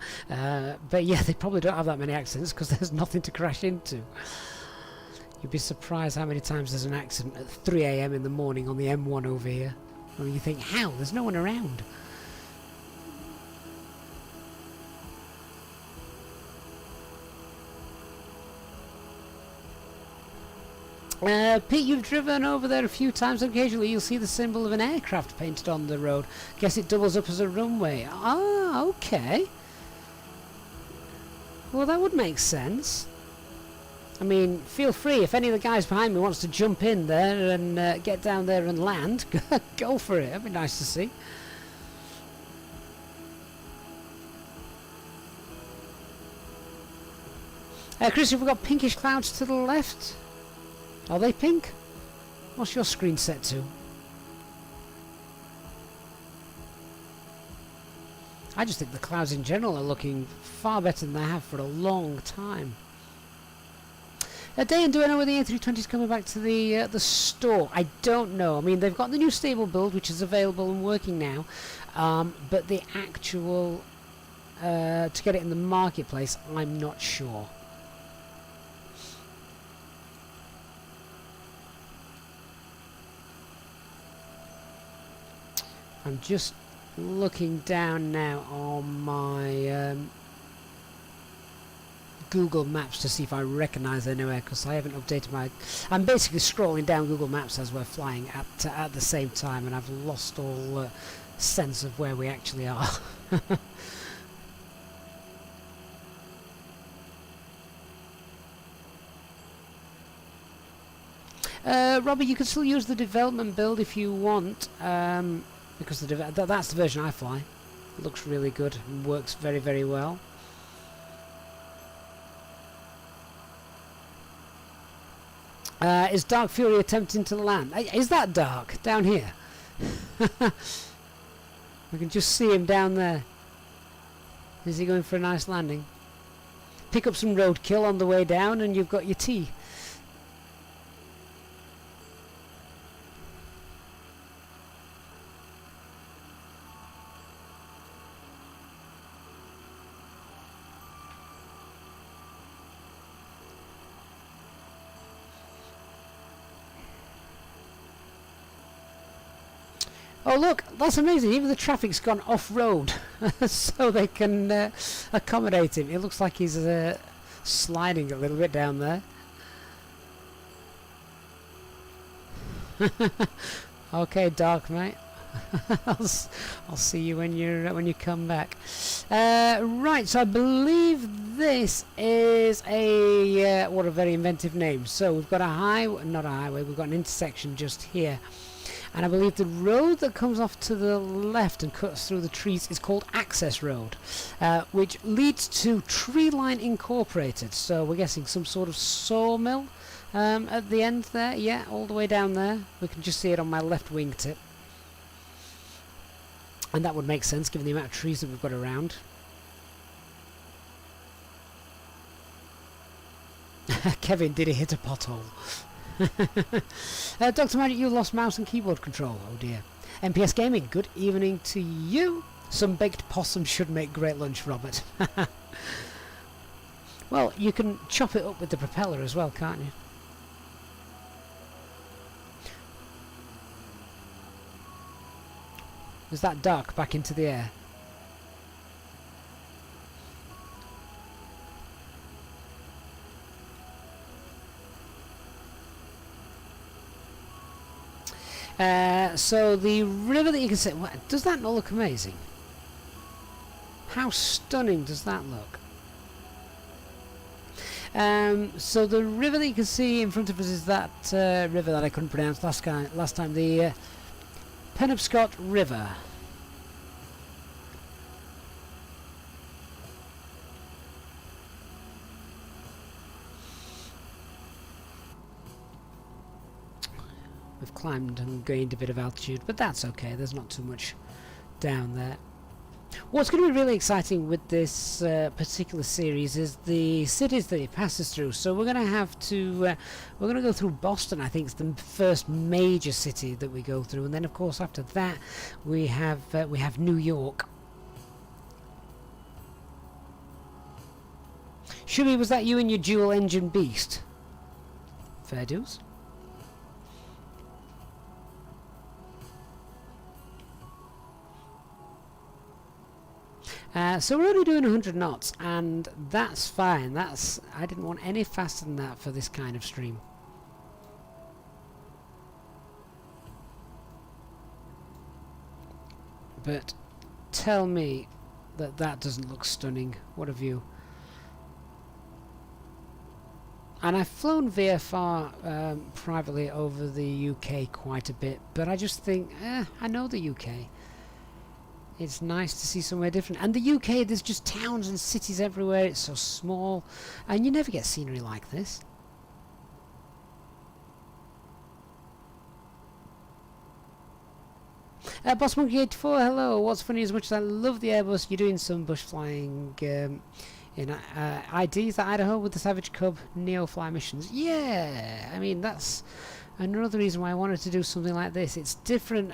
But yeah, they probably don't have that many accidents because there's nothing to crash into. You'd be surprised how many times there's an accident at 3 AM in the morning on the M1 over here. And you think, how? There's no one around. Pete, you've driven over there a few times. Occasionally you'll see the symbol of an aircraft painted on the road. Guess it doubles up as a runway. Ah, okay. Well, that would make sense. I mean, feel free, if any of the guys behind me wants to jump in there and get down there and land, go for it. That'd be nice to see. Chris, we've got pinkish clouds to the left. Are they pink? What's your screen set to? I just think the clouds in general are looking far better than they have for a long time. Dan, do I know where the A320 is coming back to the store? I don't know. I mean, they've got the new stable build, which is available and working now, but the actual to get it in the marketplace, I'm not sure. I'm just looking down now on my Google Maps to see if I recognise anywhere, because I haven't updated my... I'm basically scrolling down Google Maps as we're flying at the same time, and I've lost all sense of where we actually are. Robbie, you can still use the development build if you want, because that's the version I fly. It looks really good and works very, very well. Is Dark Fury attempting to land? Is that Dark down here? I can just see him down there. Is he going for a nice landing? Pick up some roadkill on the way down and you've got your tea. Oh look, that's amazing, even the traffic's gone off-road so they can accommodate him. It looks like he's sliding a little bit down there. Okay, Dark mate. I'll see you when you come back. Right, so I believe this is a what a very inventive name. So we've got not a highway, we've got an intersection just here. And I believe the road that comes off to the left and cuts through the trees is called Access Road, which leads to Tree Line Incorporated. So we're guessing some sort of sawmill at the end there. Yeah, all the way down there. We can just see it on my left wingtip. And that would make sense given the amount of trees that we've got around. Kevin, did he hit a pothole? Dr. Magic, you lost mouse and keyboard control. Oh dear. MPS Gaming, good evening to you. Some baked possum should make great lunch, Robert. Well, you can chop it up with the propeller as well, can't you? Is that Dark back into the air? So the river that you can see, does that not look amazing? How stunning does that look? So the river that you can see in front of us is that river that I couldn't pronounce last time, the Penobscot River. We've climbed and gained a bit of altitude, but that's okay. There's not too much down there. What's going to be really exciting with this particular series is the cities that it passes through. So we're going to have to we're going to go through Boston. I think it's the first major city that we go through, and then of course after that we have New York. Shubby, was that you and your dual engine beast? Fair dues. So we're only doing 100 knots, and that's fine. I didn't want any faster than that for this kind of stream. But tell me that that doesn't look stunning. What a view. And I've flown VFR privately over the UK quite a bit, but I just think, I know the UK. It's nice to see somewhere different. And the UK, there's just towns and cities everywhere. It's so small, and you never get scenery like this. Boss Monkey 84, hello. What's funny, as much as I love the Airbus, you're doing some bush flying in ID, is that Idaho, with the Savage Cub Neofly missions? Yeah, I mean, that's another reason why I wanted to do something like this. It's different.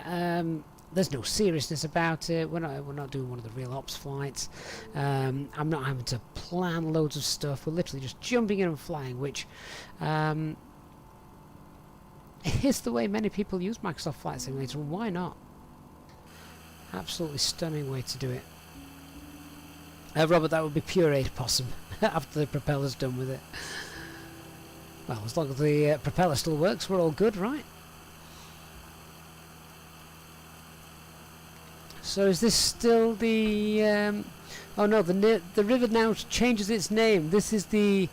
There's no seriousness about it. We're not doing one of the real ops flights. I'm not having to plan loads of stuff. We're literally just jumping in and flying, which is the way many people use Microsoft Flight Simulator. Why not? Absolutely stunning way to do it. Robert, that would be pureed possum after the propeller's done with it. Well, as long as the propeller still works, we're all good, right? So is this still the... oh no, the river now changes its name. This is the...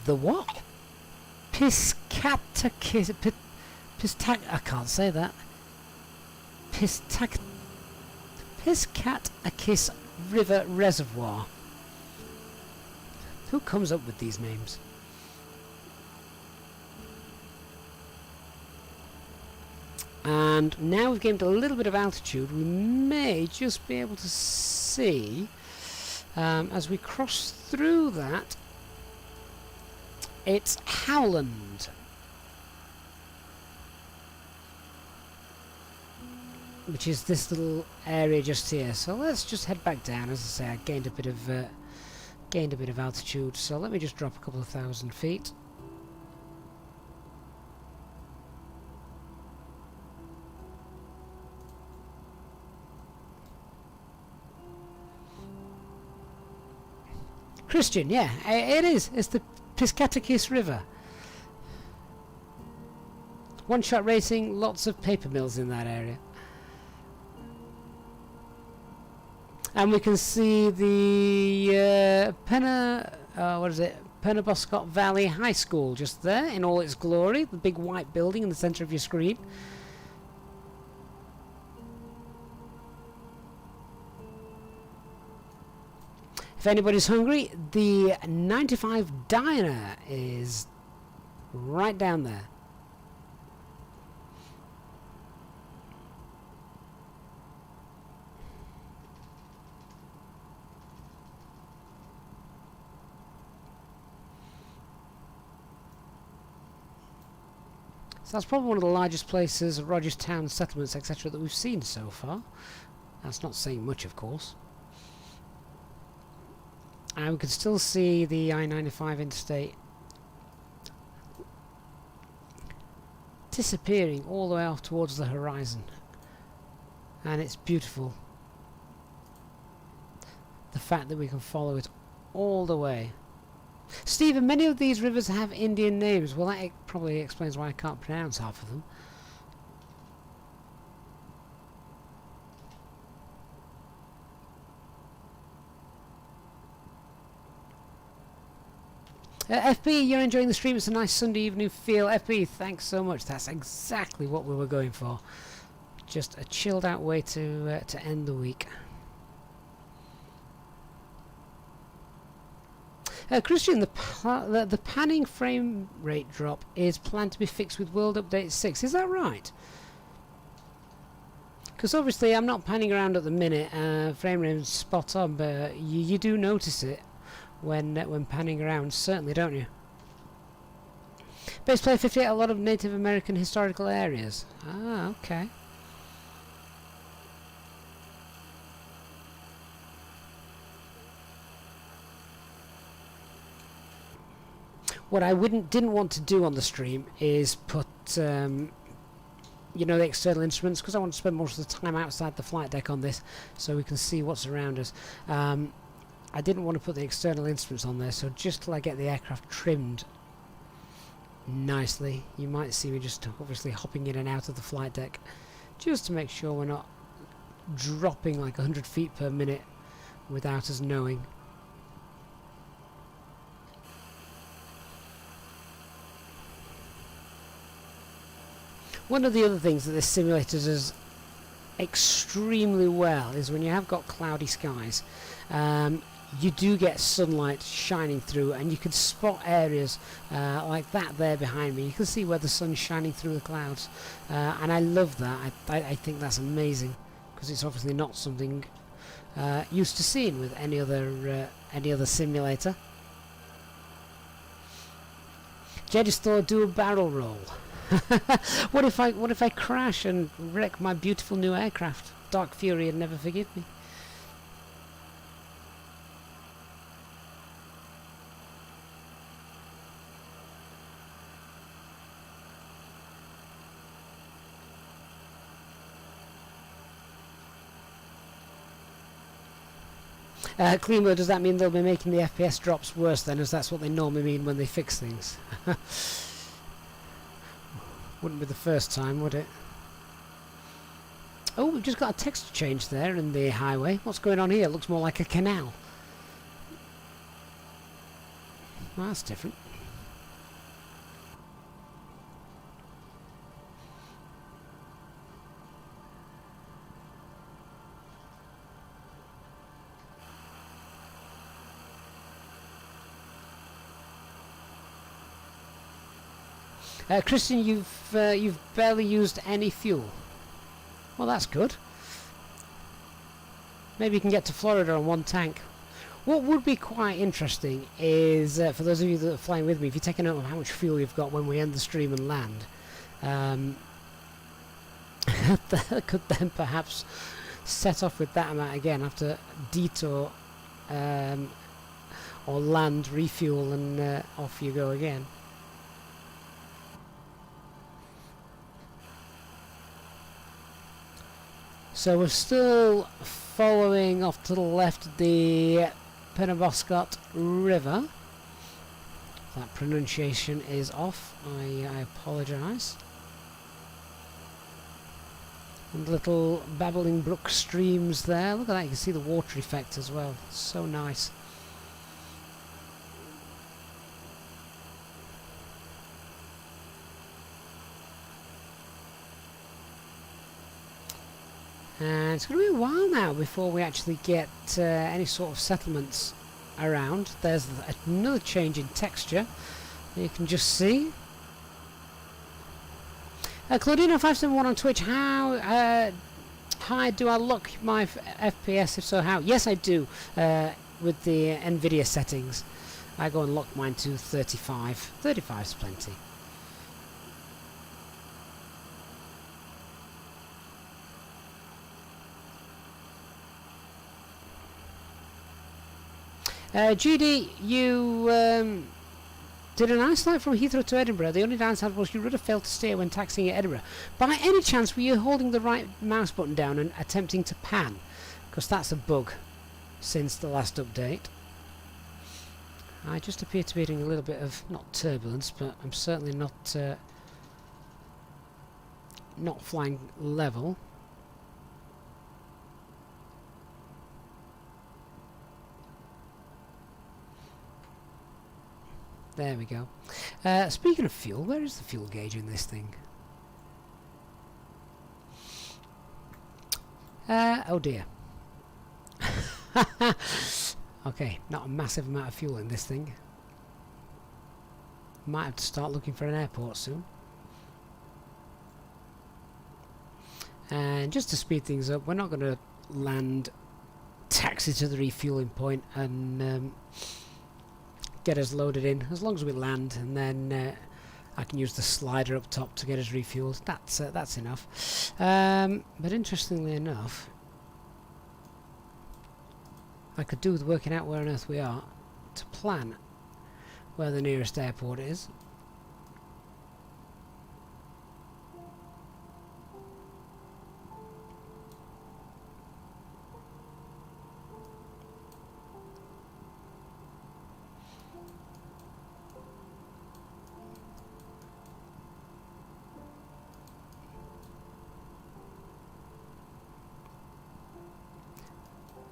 The what? Piscatakis... I can't say that. Piscatakis River Reservoir. Who comes up with these names? And now we've gained a little bit of altitude, we may just be able to see, as we cross through that, it's Howland. Which is this little area just here. So let's just head back down. As I say, I gained a bit of altitude. So let me just drop a couple of thousand feet. Christian, yeah, it is. It's the Piscatakis River. One-shot racing, lots of paper mills in that area. And we can see the Penobscot Valley High School just there in all its glory, the big white building in the centre of your screen. If anybody's hungry, the 95 Diner is right down there. So that's probably one of the largest places, Rogerstown settlements, etc., that we've seen so far. That's not saying much, of course. And we can still see the I-95 Interstate disappearing all the way off towards the horizon. And it's beautiful. The fact that we can follow it all the way. Stephen, many of these rivers have Indian names. Well, that probably explains why I can't pronounce half of them. FB, you're enjoying the stream. It's a nice Sunday evening feel. FB, thanks so much. That's exactly what we were going for. Just a chilled out way to end the week. Christian, the panning frame rate drop is planned to be fixed with World Update 6. Is that right? Because obviously I'm not panning around at the minute. Frame rate is spot on, but you do notice it when panning around, certainly, don't you? Base Player 58, a lot of Native American historical areas. Ah, okay. What I didn't want to do on the stream is put, you know, the external instruments, because I want to spend most of the time outside the flight deck on this, so we can see what's around us. I didn't want to put the external instruments on there, so just till I get the aircraft trimmed nicely, you might see me just obviously hopping in and out of the flight deck, just to make sure we're not dropping like 100 feet per minute without us knowing. One of the other things that this simulator does extremely well is when you have got cloudy skies, you do get sunlight shining through, and you can spot areas like that there behind me. You can see where the sun's shining through the clouds, and I love that. I think that's amazing, because it's obviously not something used to seeing with any other simulator. Jed just thought, do a barrel roll. What if I crash and wreck my beautiful new aircraft? Dark Fury would never forgive me. Cleanwell, does that mean they'll be making the FPS drops worse then, as that's what they normally mean when they fix things? Wouldn't be the first time, would it? Oh, we've just got a texture change there in the highway. What's going on here? It looks more like a canal. Well, that's different. Christian, you've barely used any fuel. Well, that's good. Maybe you can get to Florida on one tank. What would be quite interesting is, for those of you that are flying with me, if you take a note of how much fuel you've got when we end the stream and land, that could then perhaps set off with that amount again after detour or land, refuel, and off you go again. So we're still following off to the left the Penobscot River. That pronunciation is off. I apologise. And little babbling brook streams there. Look at that, you can see the water effect as well. So nice. And it's going to be a while now before we actually get any sort of settlements around. There's another change in texture you can just see. Claudino571 on Twitch, how high do I lock my FPS? If so, how? Yes, I do, with the NVIDIA settings. I go and lock mine to 35. 35 is plenty. GD, you did a nice flight from Heathrow to Edinburgh. The only downside was you would have failed to steer when taxiing at Edinburgh. By any chance were you holding the right mouse button down and attempting to pan? Because that's a bug since the last update. I just appear to be hitting a little bit of, not turbulence, but I'm certainly not flying level. There we go. Speaking of fuel, where is the fuel gauge in this thing? Oh dear. Okay, not a massive amount of fuel in this thing. Might have to start looking for an airport soon. And just to speed things up, we're not going to land, taxi to the refueling point and get us loaded in. As long as we land, and then I can use the slider up top to get us refueled. That's enough. But interestingly enough, I could do with working out where on earth we are to plan where the nearest airport is.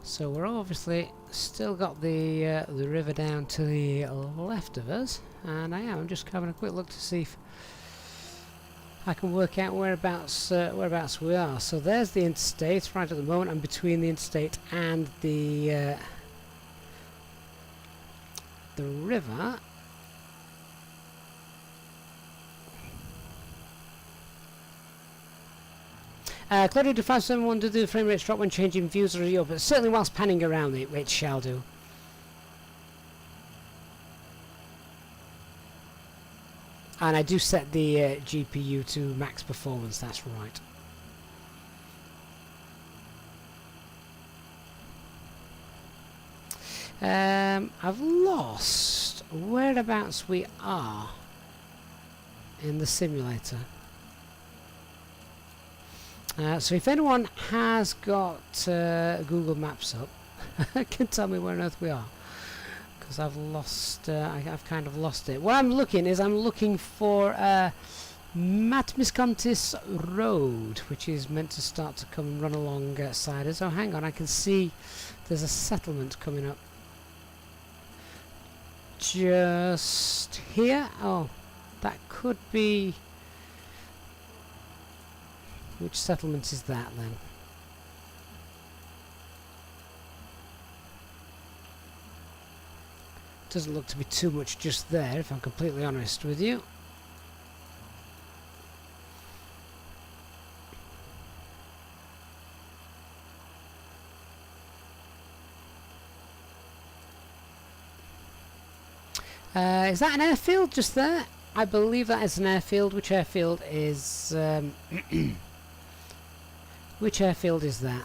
So we're obviously still got the river down to the left of us, and I'm just having a quick look to see if I can work out whereabouts we are. So there's the interstate right at the moment. I'm between the interstate and the river. Claudio, do 571 do the frame rates drop when changing views or video? But certainly whilst panning around it shall do. And I do set the GPU to max performance, that's right. I've lost whereabouts we are in the simulator. So if anyone has got Google Maps up, can tell me where on earth we are, because I've lost. I've kind of lost it. What I'm looking for Matmiscontis Road, which is meant to start to come and run alongside us. Oh, hang on, I can see there's a settlement coming up just here. Oh, that could be. Which settlement is that then? Doesn't look to be too much just there, if I'm completely honest with you. Is that an airfield just there? I believe that is an airfield. Which airfield is... Which airfield is that?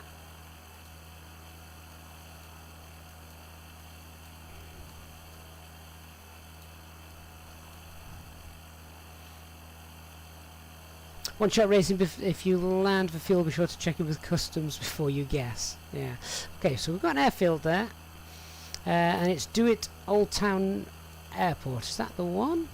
One shot racing, if you land for fuel, be sure to check it with customs before you guess. Yeah. Okay, so we've got an airfield there. And it's Dewitt Old Town Airport. Is that the one?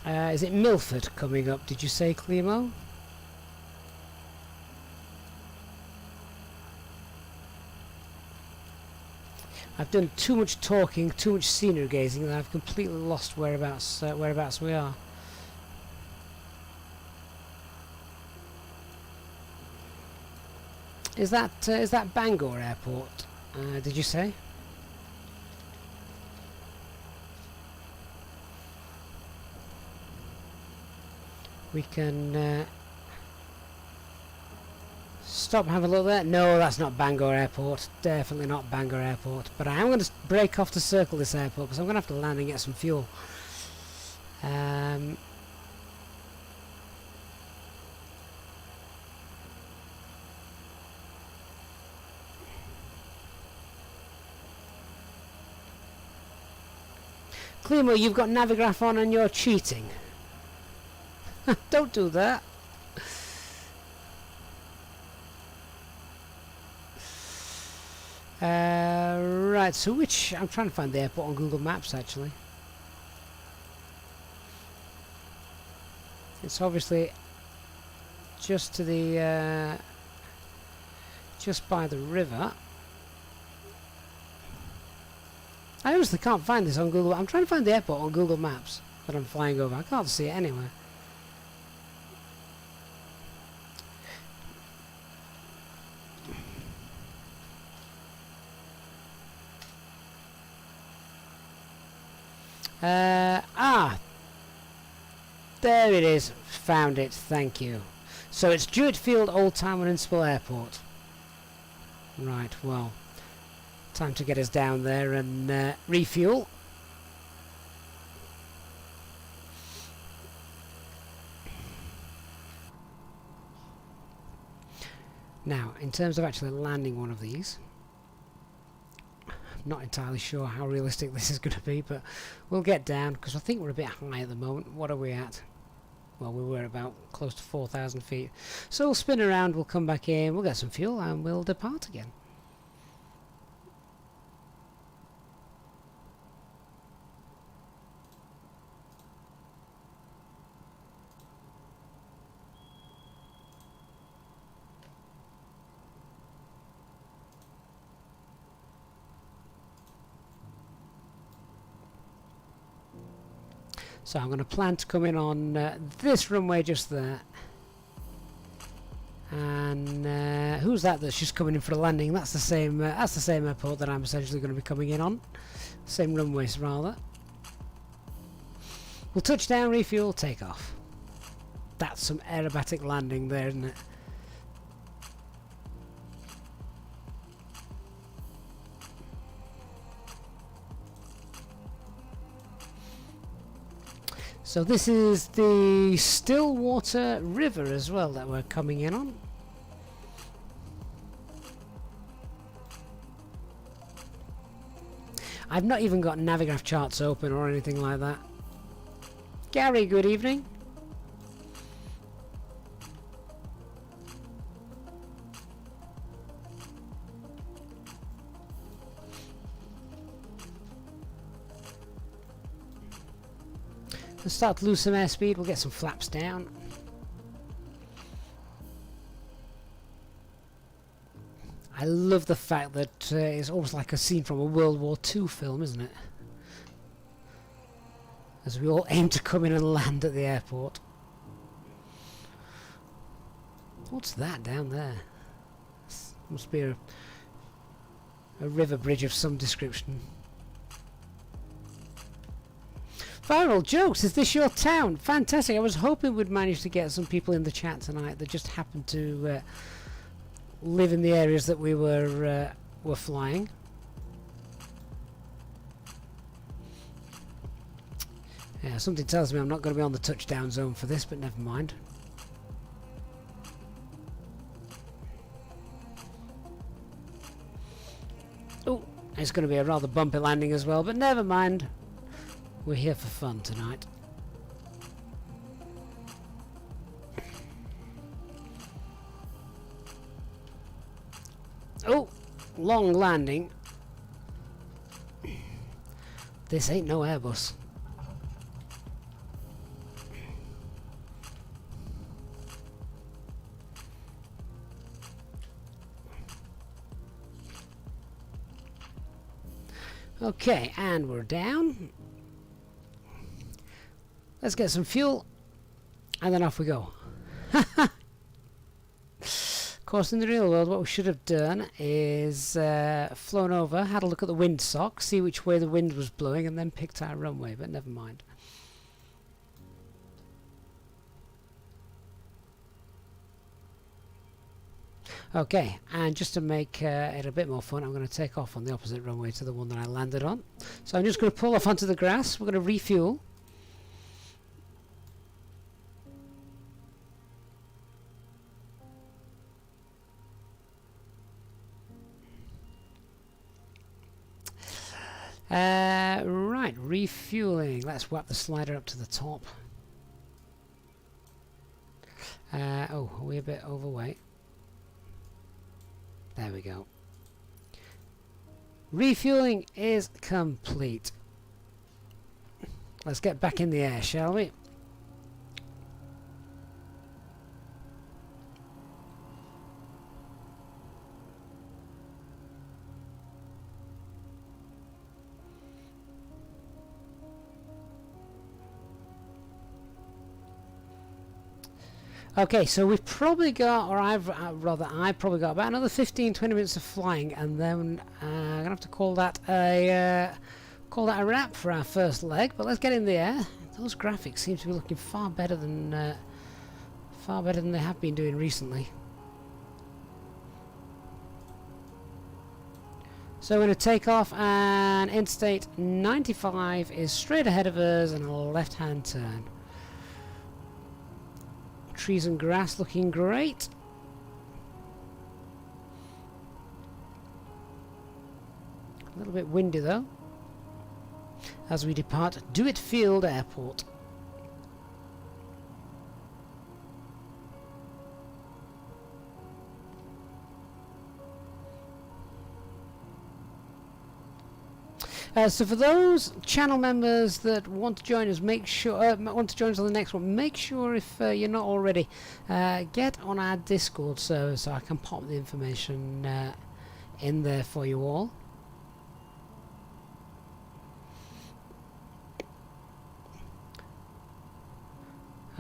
Is it Milford coming up, did you say, Clemo? I've done too much talking, too much scenery gazing, and I've completely lost whereabouts we are. Is that Bangor Airport? Did you say? We can stop and have a look there. No, that's not Bangor Airport. Definitely not Bangor Airport. But I am going to break off to circle this airport because I'm going to have to land and get some fuel. Clemo, you've got Navigraph on and you're cheating. Don't do that. Right, so I'm trying to find the airport on Google Maps actually. It's obviously just to the just by the river. I honestly can't find this on Google. I'm trying to find the airport on Google Maps. that I'm flying over. I can't see it anywhere. There it is. Found it. Thank you. So it's Jewett Field, Old Town Municipal Airport. Right, well, time to get us down there and refuel. Now, in terms of actually landing one of these, I'm not entirely sure how realistic this is going to be, but we'll get down because I think we're a bit high at the moment. What are we at? Well, we were about close to 4,000 feet. So we'll spin around, we'll come back in, we'll get some fuel and we'll depart again. So I'm going to plan to come in on this runway just there. And who's that that's just coming in for a landing? That's the same airport that I'm essentially going to be coming in on. Same runways rather. We'll touch down, refuel, take off. That's some aerobatic landing there, isn't it? So this is the Stillwater River as well that we're coming in on. I've not even got Navigraph charts open or anything like that. Gary, good evening. Let's start to lose some airspeed, we'll get some flaps down. I love the fact that it's almost like a scene from a World War II film, isn't it? As we all aim to come in and land at the airport. What's that down there? Must be a river bridge of some description. Viral jokes, is this your town? Fantastic. I was hoping we'd manage to get some people in the chat tonight that just happened to live in the areas that we were flying. Yeah, something tells me I'm not going to be on the touchdown zone for this, but never mind. Oh, it's going to be a rather bumpy landing as well, but never mind. We're here for fun tonight. Oh, long landing. This ain't no Airbus. Okay, and we're down. Let's get some fuel, and then off we go. Of course, in the real world, what we should have done is flown over, had a look at the windsock, see which way the wind was blowing, and then picked our runway, but never mind. Okay, and just to make it a bit more fun, I'm going to take off on the opposite runway to the one that I landed on. So I'm just going to pull off onto the grass, we're going to refuel. Right, refueling. Let's whap the slider up to the top. Oh, are we a bit overweight? There we go. Refueling is complete. Let's get back in the air, shall we? Okay, so we've probably got, or I've probably got about another 15-20 minutes of flying, and then I'm gonna have to call that a wrap for our first leg. But let's get in the air. Those graphics seem to be looking far better than they have been doing recently. So we're going to take off, and Interstate 95 is straight ahead of us and a left-hand turn. Trees and grass looking great. A little bit windy though as we depart Dewitt Field Airport. So for those channel members that want to join us, make sure want to join us on the next one. Make sure, if you're not already, get on our Discord server so I can pop the information in there for you all.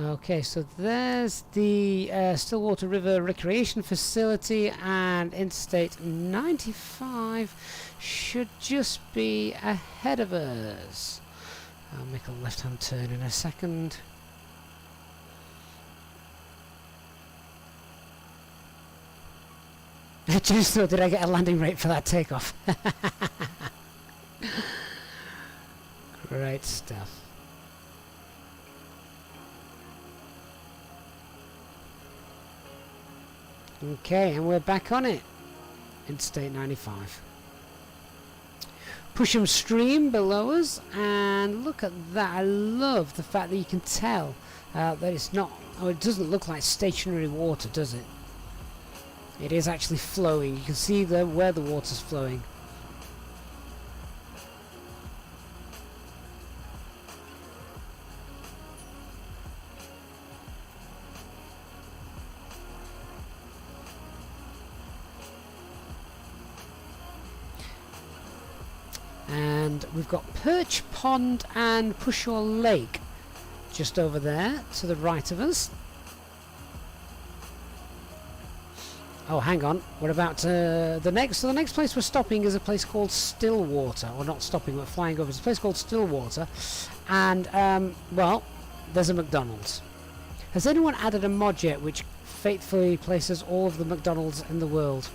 Okay, so there's the Stillwater River Recreation Facility, and Interstate 95 should just be ahead of us. I'll make a left-hand turn in a second. Just thought, did I get a landing rate for that takeoff? Great stuff. Okay, and we're back on it. Interstate 95. Pusham Stream below us, and look at that. I love the fact that you can tell that it's not, oh, it doesn't look like stationary water, does it? It is actually flowing. You can see where the water's flowing. And we've got Perch Pond and Pushaw Lake just over there to the right of us. Oh, hang on. We're about to the next place we're stopping is a place called Stillwater. Or not stopping, we're flying over. It's a place called Stillwater. And, well, there's a McDonald's. Has anyone added a mod yet which faithfully places all of the McDonald's in the world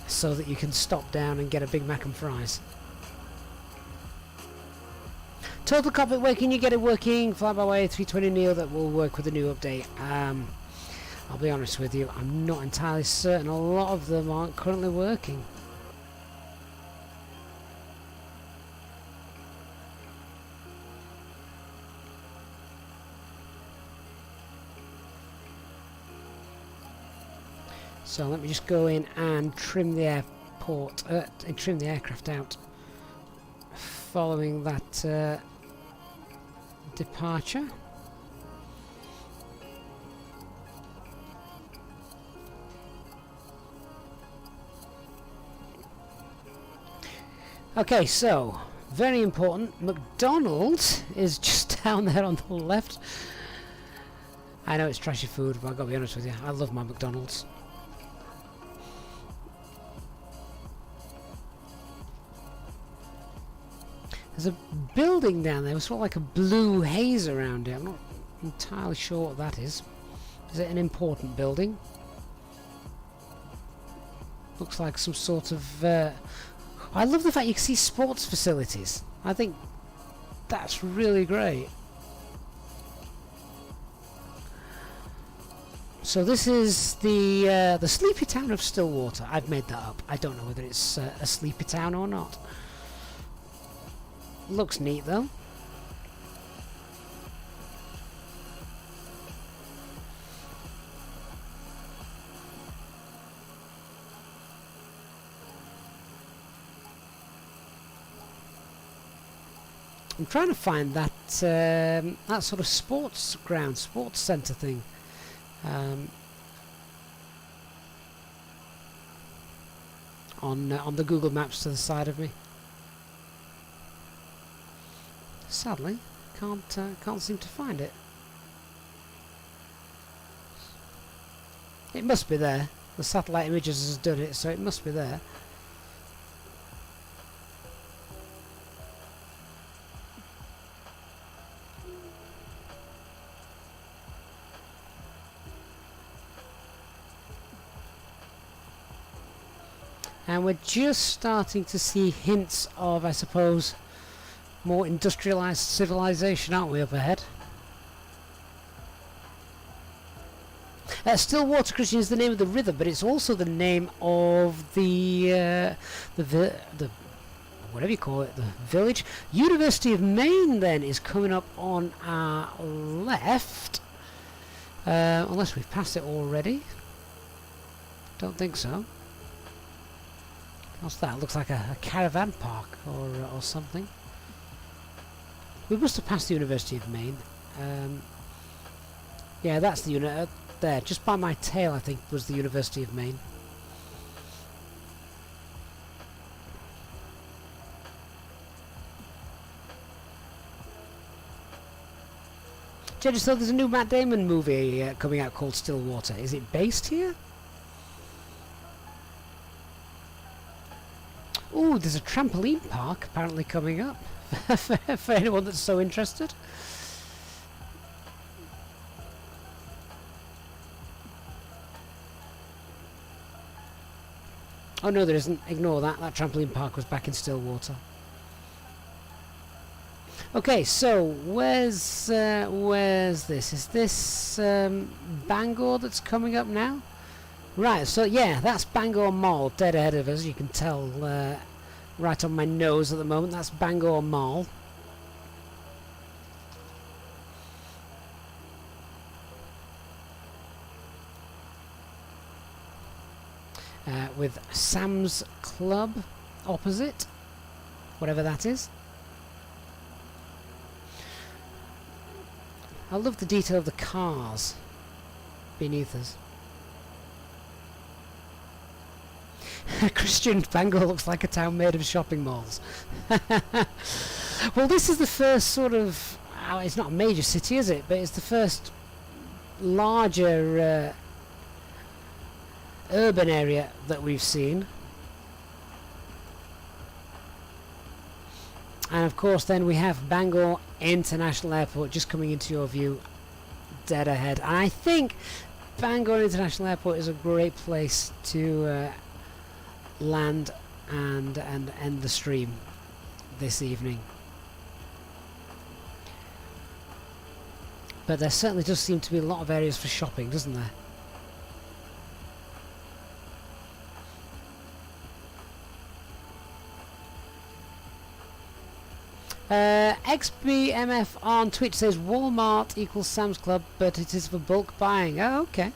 so that you can stop down and get a Big Mac and fries? Total cockpit, where can you get it working? Fly-by-wire 320 Neo, that will work with the new update. I'll be honest with you, I'm not entirely certain. A lot of them aren't currently working. So let me just go in and trim the airport, and trim the aircraft out following that departure. Okay, so very important, McDonald's is just down there on the left. I know it's trashy food, but I've got to be honest with you, I love my McDonald's. There's a building down there with sort of like a blue haze around it. I'm not entirely sure what that is. Is it an important building? Looks like some sort of... I love the fact you can see sports facilities. I think that's really great. So this is the sleepy town of Stillwater. I've made that up. I don't know whether it's a sleepy town or not. Looks neat though. I'm trying to find that that sort of sports ground, sports centre thing. On the Google Maps to the side of me. Sadly, can't seem to find it. It must be there. The satellite images has done it, so it must be there. And we're just starting to see hints of, I suppose, more industrialised civilization, aren't we, up ahead? Stillwater Christian is the name of the river, but it's also the name of the whatever you call it, the village. University of Maine then is coming up on our left, unless we've passed it already. Don't think so. What's that? Looks like a caravan park or something. We must have passed the University of Maine. Yeah, that's the unit there, just by my tail, I think, was the University of Maine. Jenny, so there's a new Matt Damon movie coming out called Stillwater. Is it based here? Ooh, there's a trampoline park apparently coming up for anyone that's so interested. Oh no, there isn't. Ignore that. That trampoline park was back in Stillwater. Okay, so where's this? Is this Bangor that's coming up now? Right, so yeah, that's Bangor Mall, dead ahead of us. You can tell right on my nose at the moment. That's Bangor Mall. With Sam's Club opposite, whatever that is. I love the detail of the cars beneath us. Christian, Bangor looks like a town made of shopping malls. Well, this is the first sort of, it's not a major city, is it? But it's the first larger urban area that we've seen. And of course then we have Bangor International Airport just coming into your view dead ahead. And I think Bangor International Airport is a great place to land and end the stream this evening. But there certainly does seem to be a lot of areas for shopping, doesn't there? XBMF on Twitch says Walmart equals Sam's Club, but it is for bulk buying. Oh, okay.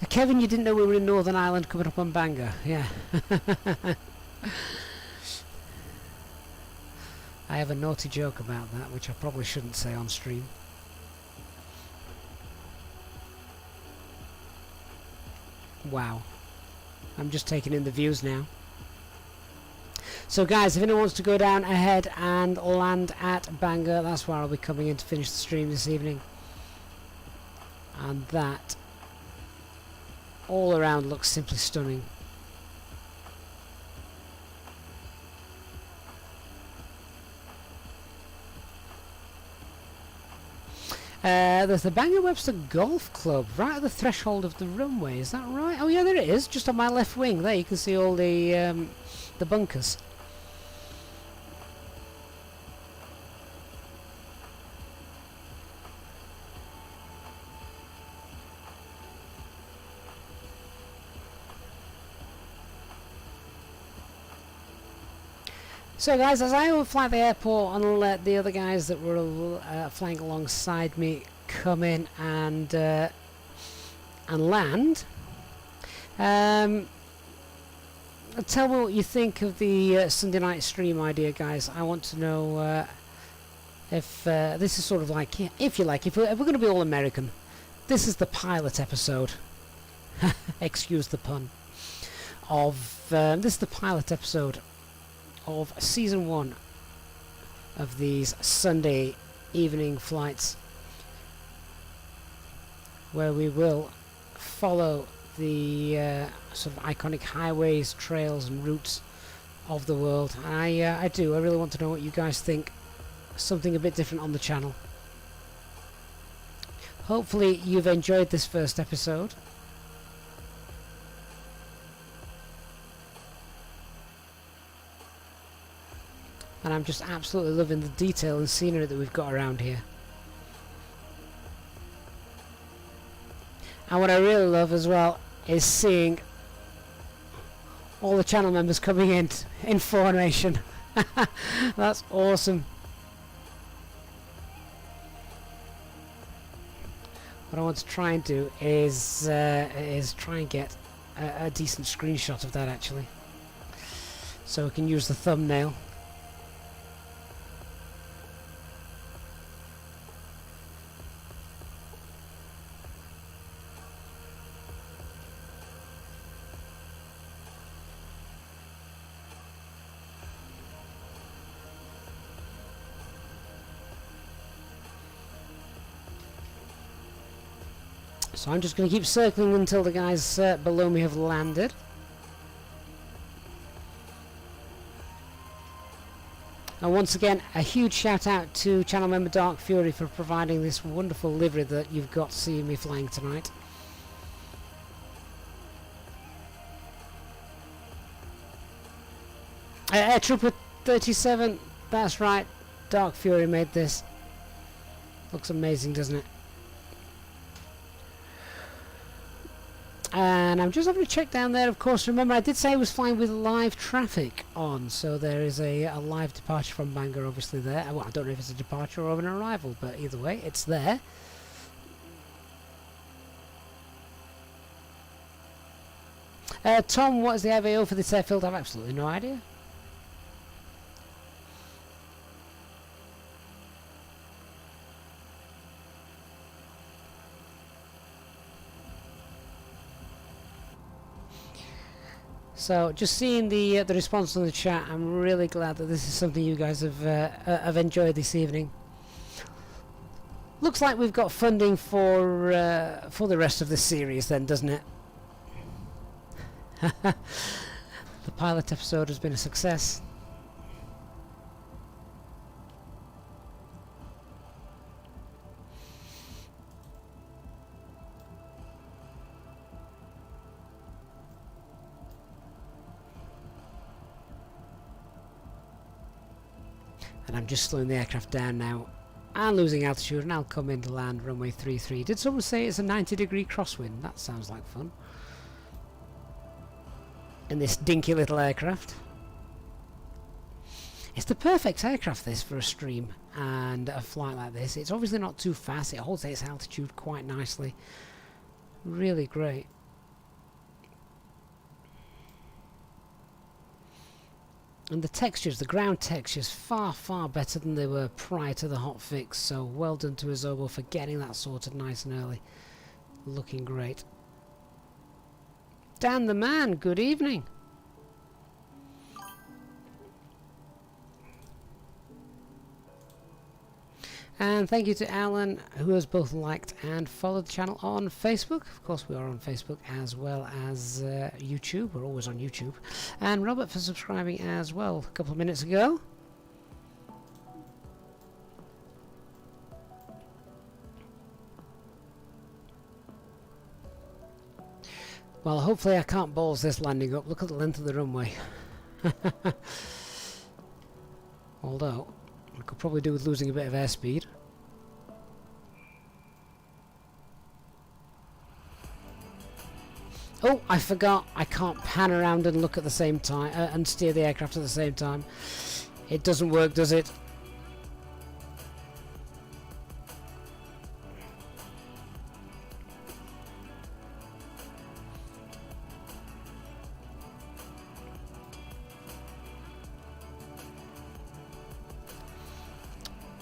Kevin, you didn't know we were in Northern Ireland coming up on Bangor. Yeah. I have a naughty joke about that, which I probably shouldn't say on stream. Wow. I'm just taking in the views now. So guys, if anyone wants to go down ahead and land at Bangor, that's where I'll be coming in to finish the stream this evening. And that all around looks simply stunning. There's the Bangor Webster Golf Club right at the threshold of the runway, is that right? Oh yeah, there it is, just on my left wing there. You can see all the bunkers. So guys, as I overfly the airport and let the other guys that were flying alongside me come in and land, tell me what you think of the Sunday night stream idea, guys. I want to know if this is sort of like, if you like, if we're going to be all American, this is the pilot episode. Excuse the pun. This is the pilot episode of season 1 of these Sunday evening flights, where we will follow the sort of iconic highways, trails and routes of the world. I do. I really want to know what you guys think. Something a bit different on the channel. Hopefully you've enjoyed this first episode. And I'm just absolutely loving the detail and scenery that we've got around here. And what I really love as well is seeing all the channel members coming in formation. That's awesome. What I want to try and do is try and get a decent screenshot of that actually, so we can use the thumbnail. So I'm just going to keep circling until the guys below me have landed. And once again, a huge shout out to channel member Dark Fury for providing this wonderful livery that you've got seeing me flying tonight. Trooper 37, that's right, Dark Fury made this. Looks amazing, doesn't it? And I'm just having a check down there, of course. Remember, I did say I was flying with live traffic on, so there is a live departure from Bangor, obviously, there. Well, I don't know if it's a departure or an arrival, but either way, it's there. Tom, what is the IVO for this airfield? I have absolutely no idea. So, just seeing the response on the chat, I'm really glad that this is something you guys have enjoyed this evening. Looks like we've got funding for the rest of the series, then, doesn't it? The pilot episode has been a success. And I'm just slowing the aircraft down now and losing altitude, and I'll come in to land runway 33. Did someone say it's a 90-degree crosswind? That sounds like fun. In this dinky little aircraft. It's the perfect aircraft, this, for a stream and a flight like this. It's obviously not too fast. It holds its altitude quite nicely. Really great. And the textures, the ground textures, far better than they were prior to the hotfix. So well done to Azobo for getting that sorted nice and early. Looking great. Dan the Man, good evening. And thank you to Alan, who has both liked and followed the channel on Facebook. Of course, we are on Facebook as well as YouTube. We're always on YouTube. And Robert for subscribing as well a couple of minutes ago. Well, hopefully I can't balls this landing up. Look at the length of the runway. Although, I could probably do with losing a bit of airspeed. Oh, I forgot. I can't pan around and look at the same time and steer the aircraft at the same time. It doesn't work, does it?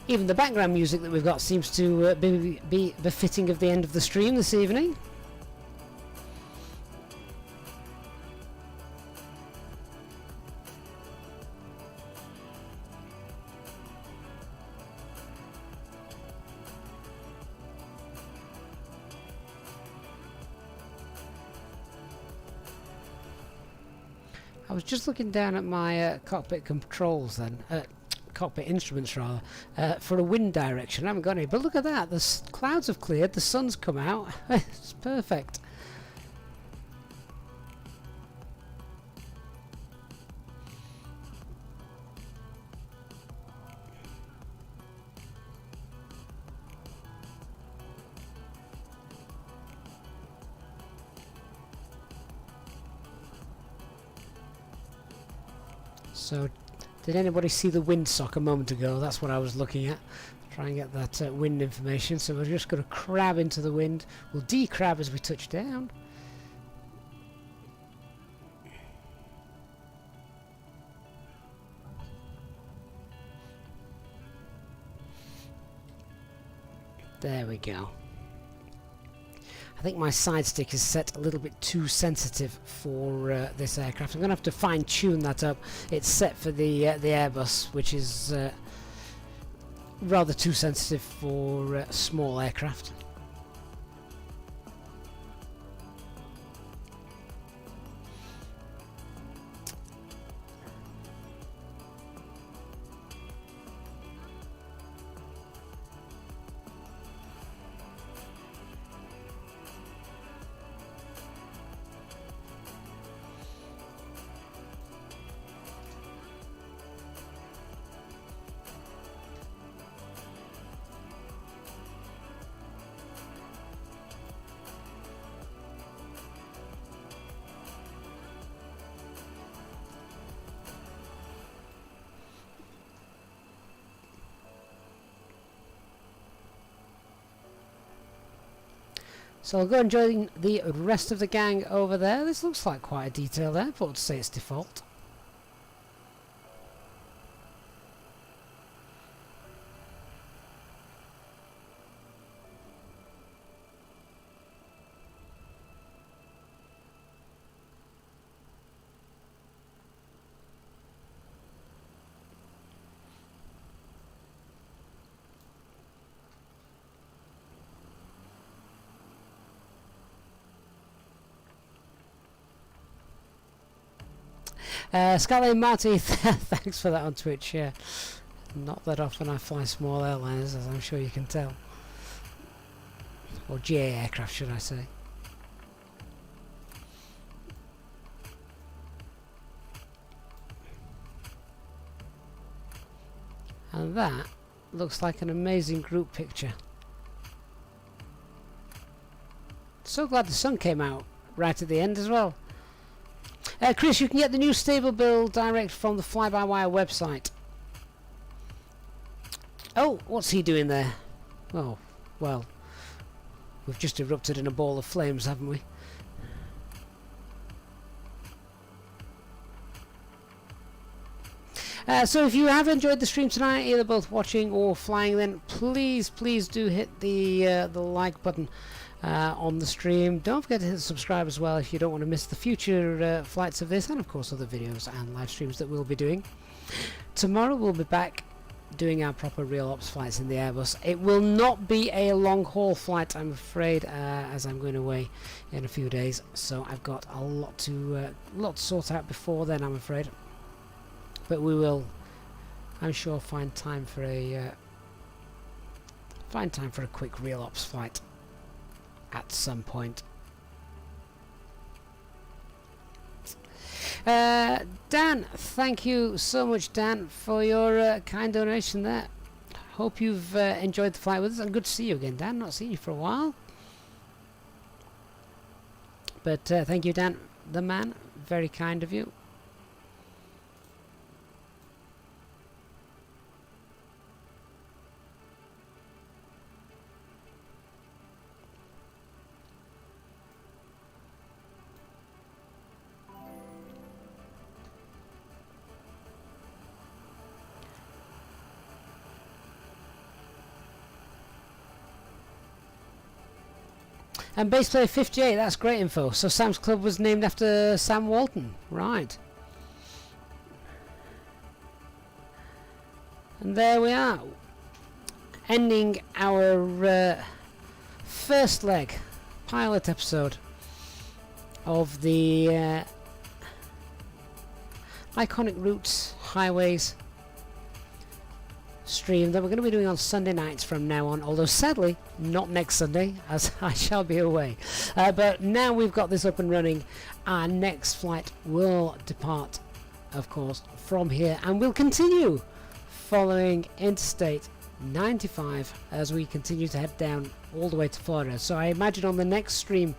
Even the background music that we've got seems to be befitting of the end of the stream this evening. I was just looking down at my cockpit controls then, cockpit instruments rather, for a wind direction. I haven't got any, but look at that, the clouds have cleared, the sun's come out. It's perfect. So, did anybody see the windsock a moment ago? That's what I was looking at. Try and get that wind information. So we're just going to crab into the wind. We'll decrab as we touch down. There we go. I think my side stick is set a little bit too sensitive for this aircraft. I'm going to have to fine tune that up. It's set for the Airbus, which is rather too sensitive for small aircraft. So I'll go and join the rest of the gang over there. This looks like quite a detailed airport to say it's default. Scally Marty, thanks for that on Twitch. Yeah, not that often I fly small airliners, as I'm sure you can tell, or GA aircraft, should I say. And that looks like an amazing group picture. So glad the sun came out right at the end as well. Chris, you can get the new stable build direct from the fly-by-wire website. Oh, what's he doing there? Oh, well, we've just erupted in a ball of flames, haven't we? So if you have enjoyed the stream tonight, either both watching or flying, then please do hit the like button on the stream. Don't forget to hit subscribe as well if you don't want to miss the future flights of this, and of course other videos and live streams that we'll be doing. Tomorrow we'll be back doing our proper real ops flights in the Airbus. It will not be a long haul flight, I'm afraid, as I'm going away in a few days, so I've got a lot to sort out before then, I'm afraid. But we will, I'm sure, find time for a quick real ops flight at some point. Dan, thank you so much, Dan, for your kind donation there. Hope you've enjoyed the flight with us, and good to see you again, Dan. Not seen you for a while, but thank you, Dan the man, very kind of you. And base player 58, that's great info. So Sam's Club was named after Sam Walton, right? And there we are, ending our first leg pilot episode of the iconic routes, highways, stream that we're going to be doing on Sunday nights from now on, although sadly not next Sunday as I shall be away, but now we've got this up and running, our next flight will depart of course from here and we'll continue following Interstate 95 as we continue to head down all the way to Florida. So I imagine on the next stream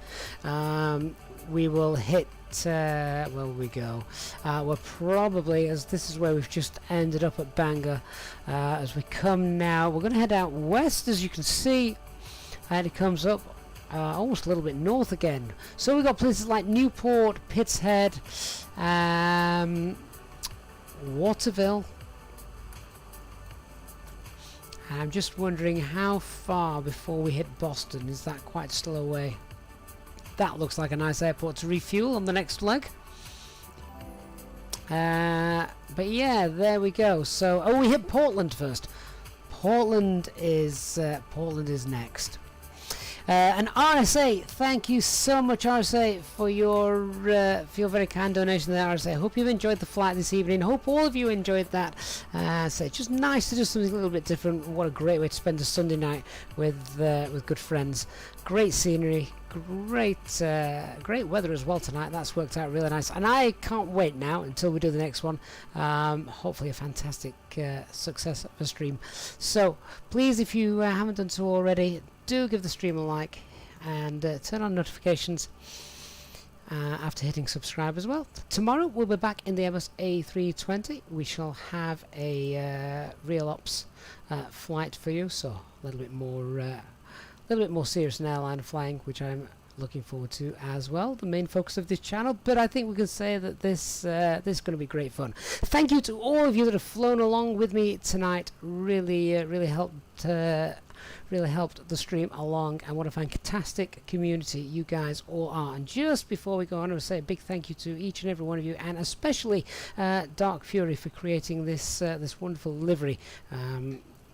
we will hit where will we go? We're probably, as this is where we've just ended up at Bangor, as we come now, we're going to head out west as you can see, and it comes up almost a little bit north again. So we've got places like Newport, Pitt's Head, Waterville. I'm just wondering how far before we hit Boston. Is that quite still away? That looks like a nice airport to refuel on the next leg. But yeah, there we go. So, oh, we hit Portland first. Portland is next. And RSA, thank you so much, RSA, for your very kind donation there, RSA. I hope you've enjoyed the flight this evening. Hope all of you enjoyed that. So it's just nice to do something a little bit different. What a great way to spend a Sunday night with good friends. Great scenery, great weather as well tonight. That's worked out really nice, and I can't wait now until we do the next one. Hopefully a fantastic success of a stream. So please, if you haven't done so already, do give the stream a like and turn on notifications after hitting subscribe as well. Tomorrow we'll be back in the Airbus A320. We shall have a real ops flight for you, so a little bit more serious in airline flying, which I'm looking forward to as well, the main focus of this channel. But I think we can say that this is going to be great fun. Thank you to all of you that have flown along with me tonight. Really helped the stream along, and what a fantastic community you guys all are. And just before we go on, I want to say a big thank you to each and every one of you, and especially Dark Fury for creating this this wonderful livery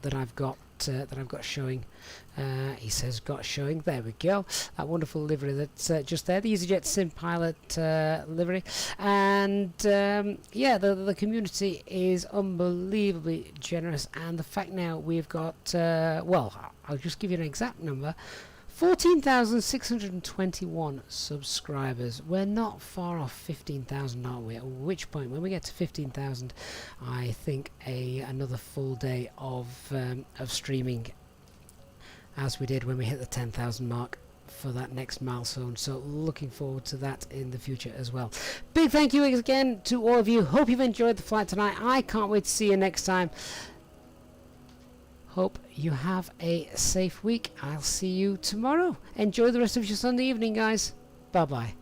that I've got showing. He says got showing, there we go, that wonderful livery that's just there, the EasyJet Sim Pilot livery. And yeah, the community is unbelievably generous, and the fact now we've got well, I'll just give you an exact number, 14,621 subscribers. We're not far off 15,000, aren't we? At which point, when we get to 15,000, I think another full day of streaming, as we did when we hit the 10,000 mark for that next milestone. So looking forward to that in the future as well. Big thank you again to all of you. Hope you've enjoyed the flight tonight. I can't wait to see you next time. Hope you have a safe week. I'll see you tomorrow. Enjoy the rest of your Sunday evening, guys. Bye bye.